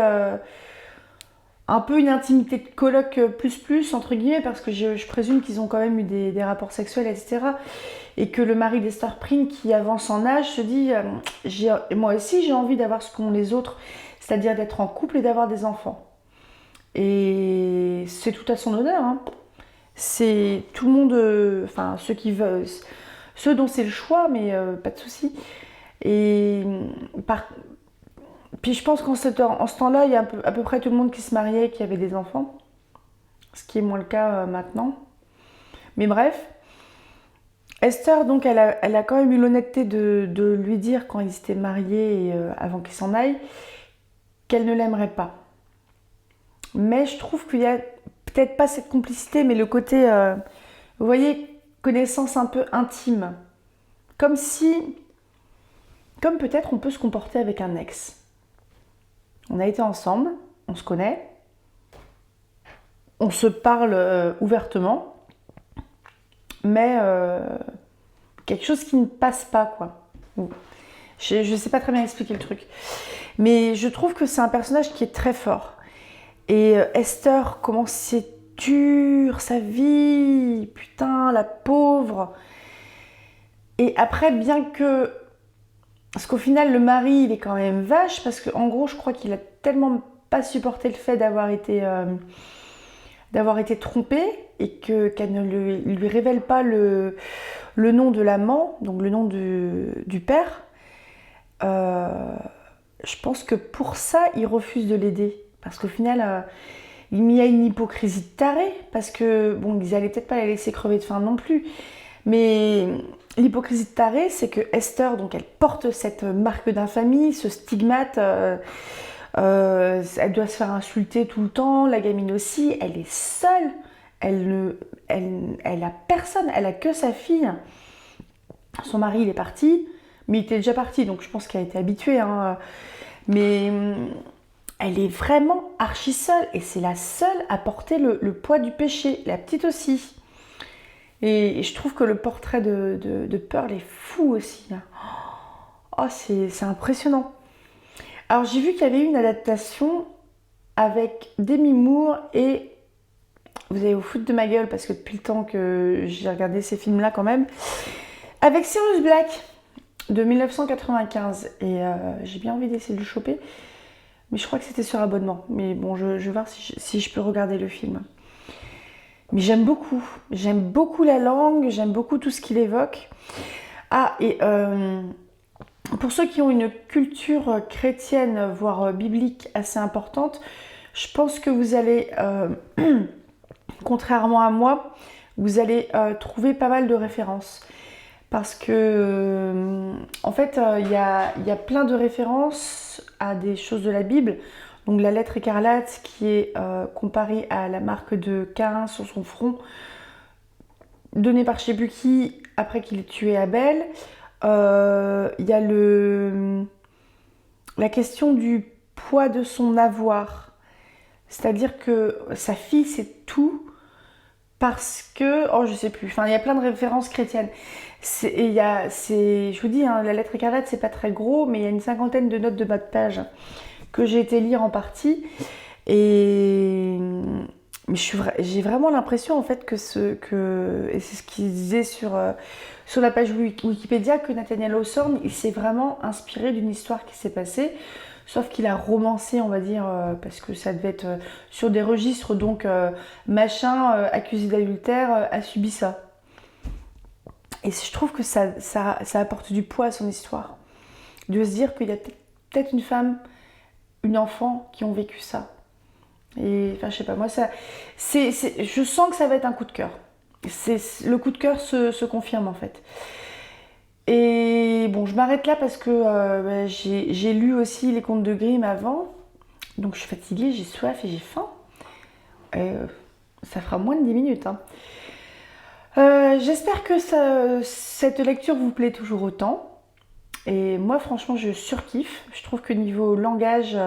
un peu une intimité de coloc plus entre guillemets, parce que je présume qu'ils ont quand même eu des rapports sexuels, etc. Et que le mari d'Esther Prynne, qui avance en âge, se dit moi aussi j'ai envie d'avoir ce qu'ont les autres, c'est-à-dire d'être en couple et d'avoir des enfants. Et c'est tout à son honneur. Hein. C'est tout le monde, ceux qui veulent, ceux dont c'est le choix, mais pas de souci. Et puis je pense qu'en ce temps-là, il y a à peu près tout le monde qui se mariait, qui avait des enfants. Ce qui est moins le cas maintenant. Mais bref, Esther, donc, elle a quand même eu l'honnêteté de lui dire quand ils étaient mariés, et, avant qu'ils s'en aillent, qu'elle ne l'aimerait pas. Mais je trouve qu'il y a peut-être pas cette complicité, mais le côté, vous voyez, connaissance un peu intime. Comme peut-être on peut se comporter avec un ex. On a été ensemble, on se connaît, on se parle ouvertement, mais quelque chose qui ne passe pas, quoi. Je ne sais pas très bien expliquer le truc. Mais je trouve que c'est un personnage qui est très fort. Et Esther, comment c'est dur, sa vie, putain, la pauvre. Et après, bien que... Parce qu'au final, le mari, il est quand même vache, parce qu'en gros, je crois qu'il a tellement pas supporté le fait d'avoir été trompé, et qu'elle ne lui révèle pas le nom de l'amant, donc le nom du père. Je pense que pour ça, il refuse de l'aider. Parce qu'au final, il y a une hypocrisie de taré, parce que, bon, ils allaient peut-être pas la laisser crever de faim non plus. Mais l'hypocrisie de Taré, c'est que Esther, donc elle porte cette marque d'infamie, ce stigmate, elle doit se faire insulter tout le temps, la gamine aussi, elle est seule, elle a personne, elle a que sa fille. Son mari, il est parti, mais il était déjà parti, donc je pense qu'elle a été habituée, hein. Mais elle est vraiment archi seule, et c'est la seule à porter le poids du péché, la petite aussi. Et je trouve que le portrait de Pearl est fou aussi. Oh, c'est impressionnant. Alors j'ai vu qu'il y avait eu une adaptation avec Demi Moore et... Vous allez vous foutre de ma gueule parce que depuis le temps que j'ai regardé ces films-là quand même. Avec Sirius Black de 1995. Et j'ai bien envie d'essayer de le choper. Mais je crois que c'était sur abonnement. Mais bon, je vais voir si je peux regarder le film. Mais j'aime beaucoup. J'aime beaucoup la langue. J'aime beaucoup tout ce qu'il évoque. Ah, et pour ceux qui ont une culture chrétienne, voire biblique assez importante, je pense que vous allez, contrairement à moi, vous allez trouver pas mal de références. Parce que, en fait, il y a plein de références à des choses de la Bible. Donc la lettre écarlate qui est comparée à la marque de Caïn sur son front, donnée par je sais plus qui après qu'il ait tué Abel. Il y a la question du poids de son avoir. C'est-à-dire que sa fille, c'est tout parce que... Oh, je sais plus. Enfin, il y a plein de références chrétiennes. Je vous dis, hein, la lettre écarlate, c'est pas très gros, mais il y a une 50aine de notes de bas de page que j'ai été lire en partie. Et j'ai vraiment l'impression, en fait, et c'est ce qu'il disait sur la page Wikipédia, que Nathaniel Hawthorne, il s'est vraiment inspiré d'une histoire qui s'est passée, sauf qu'il a romancé, on va dire, parce que ça devait être sur des registres, donc machin, accusé d'adultère, a subi ça. Et je trouve que ça apporte du poids à son histoire, de se dire qu'il y a peut-être une femme, une enfant qui ont vécu ça. Et enfin, je sais pas, moi, je sens que ça va être un coup de cœur. Le coup de cœur se confirme en fait. Et bon, je m'arrête là parce que j'ai lu aussi les contes de Grimm avant. Donc je suis fatiguée, j'ai soif et j'ai faim. Et, ça fera moins de 10 minutes. Hein. J'espère que cette lecture vous plaît toujours autant. Et moi, franchement, je surkiffe. Je trouve que niveau langage,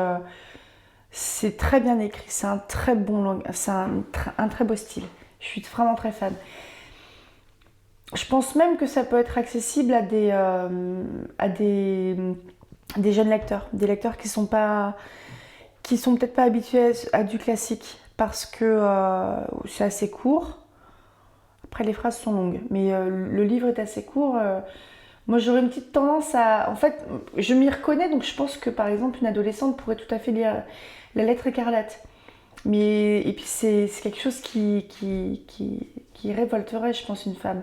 c'est très bien écrit. C'est un très bon langage. C'est un très beau style. Je suis vraiment très fan. Je pense même que ça peut être accessible à des jeunes lecteurs. Des lecteurs qui sont peut-être pas habitués à du classique. Parce que c'est assez court. Après, les phrases sont longues. Mais le livre est assez court. Moi, j'aurais une petite tendance à... En fait, je m'y reconnais, donc je pense que, par exemple, une adolescente pourrait tout à fait lire La lettre écarlate. Et puis, c'est quelque chose qui révolterait, je pense, une femme.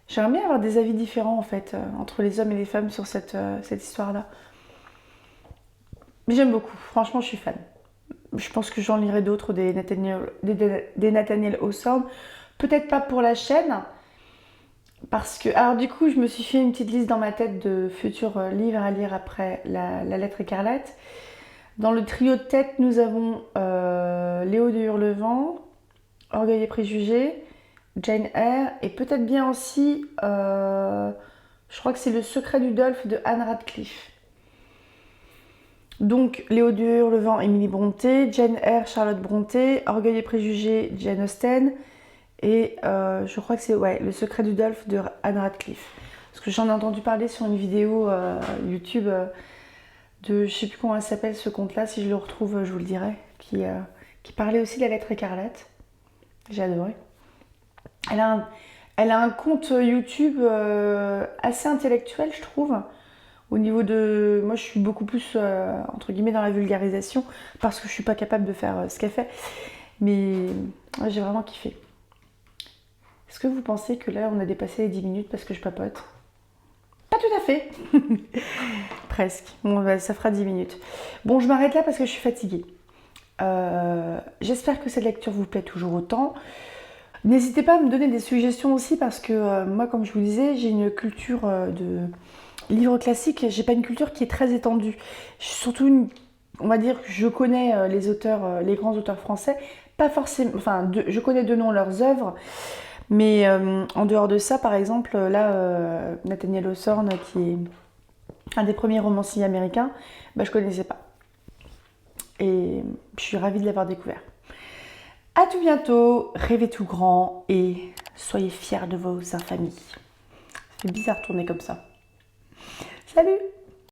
J'aimerais bien avoir des avis différents, en fait, entre les hommes et les femmes sur cette histoire-là. Mais j'aime beaucoup. Franchement, je suis fan. Je pense que j'en lirai d'autres, des Nathaniel Hawthorne. Peut-être pas pour la chaîne, parce que... Alors du coup, je me suis fait une petite liste dans ma tête de futurs livres à lire après la lettre écarlate. Dans le trio de tête, nous avons Léo de Hurlevent, Orgueil et préjugés, Jane Eyre, et peut-être bien aussi, je crois que c'est Le secret du Dolphe de Anne Radcliffe. Donc Léo de Hurlevent, Émilie Brontë, Jane Eyre, Charlotte Brontë, Orgueil et préjugés, Jane Austen, et je crois que c'est Le secret du Dolphe de Anne Radcliffe. Parce que j'en ai entendu parler sur une vidéo YouTube de, je sais plus comment elle s'appelle ce conte-là, si je le retrouve, je vous le dirai, qui parlait aussi de la lettre écarlate. J'ai adoré. Elle a un compte YouTube assez intellectuel, je trouve. Au niveau de... Moi, je suis beaucoup plus, entre guillemets, dans la vulgarisation, parce que je suis pas capable de faire ce qu'elle fait. Mais ouais, j'ai vraiment kiffé. Est-ce que vous pensez que là, on a dépassé les 10 minutes parce que je papote ? Pas tout à fait. Presque. Bon, bah, ça fera 10 minutes. Bon, je m'arrête là parce que je suis fatiguée. J'espère que cette lecture vous plaît toujours autant. N'hésitez pas à me donner des suggestions aussi parce que moi, comme je vous disais, j'ai une culture de livres classiques. J'ai pas une culture qui est très étendue. Surtout, on va dire que je connais les auteurs, les grands auteurs français. Pas forcément, enfin, je connais de nom leurs œuvres, mais en dehors de ça, par exemple, là, Nathaniel Hawthorne, qui est un des premiers romanciers américains, bah, je connaissais pas. Et je suis ravie de l'avoir découvert. À tout bientôt, rêvez tout grand et soyez fiers de vos infamies. C'est bizarre de tourner comme ça. Salut!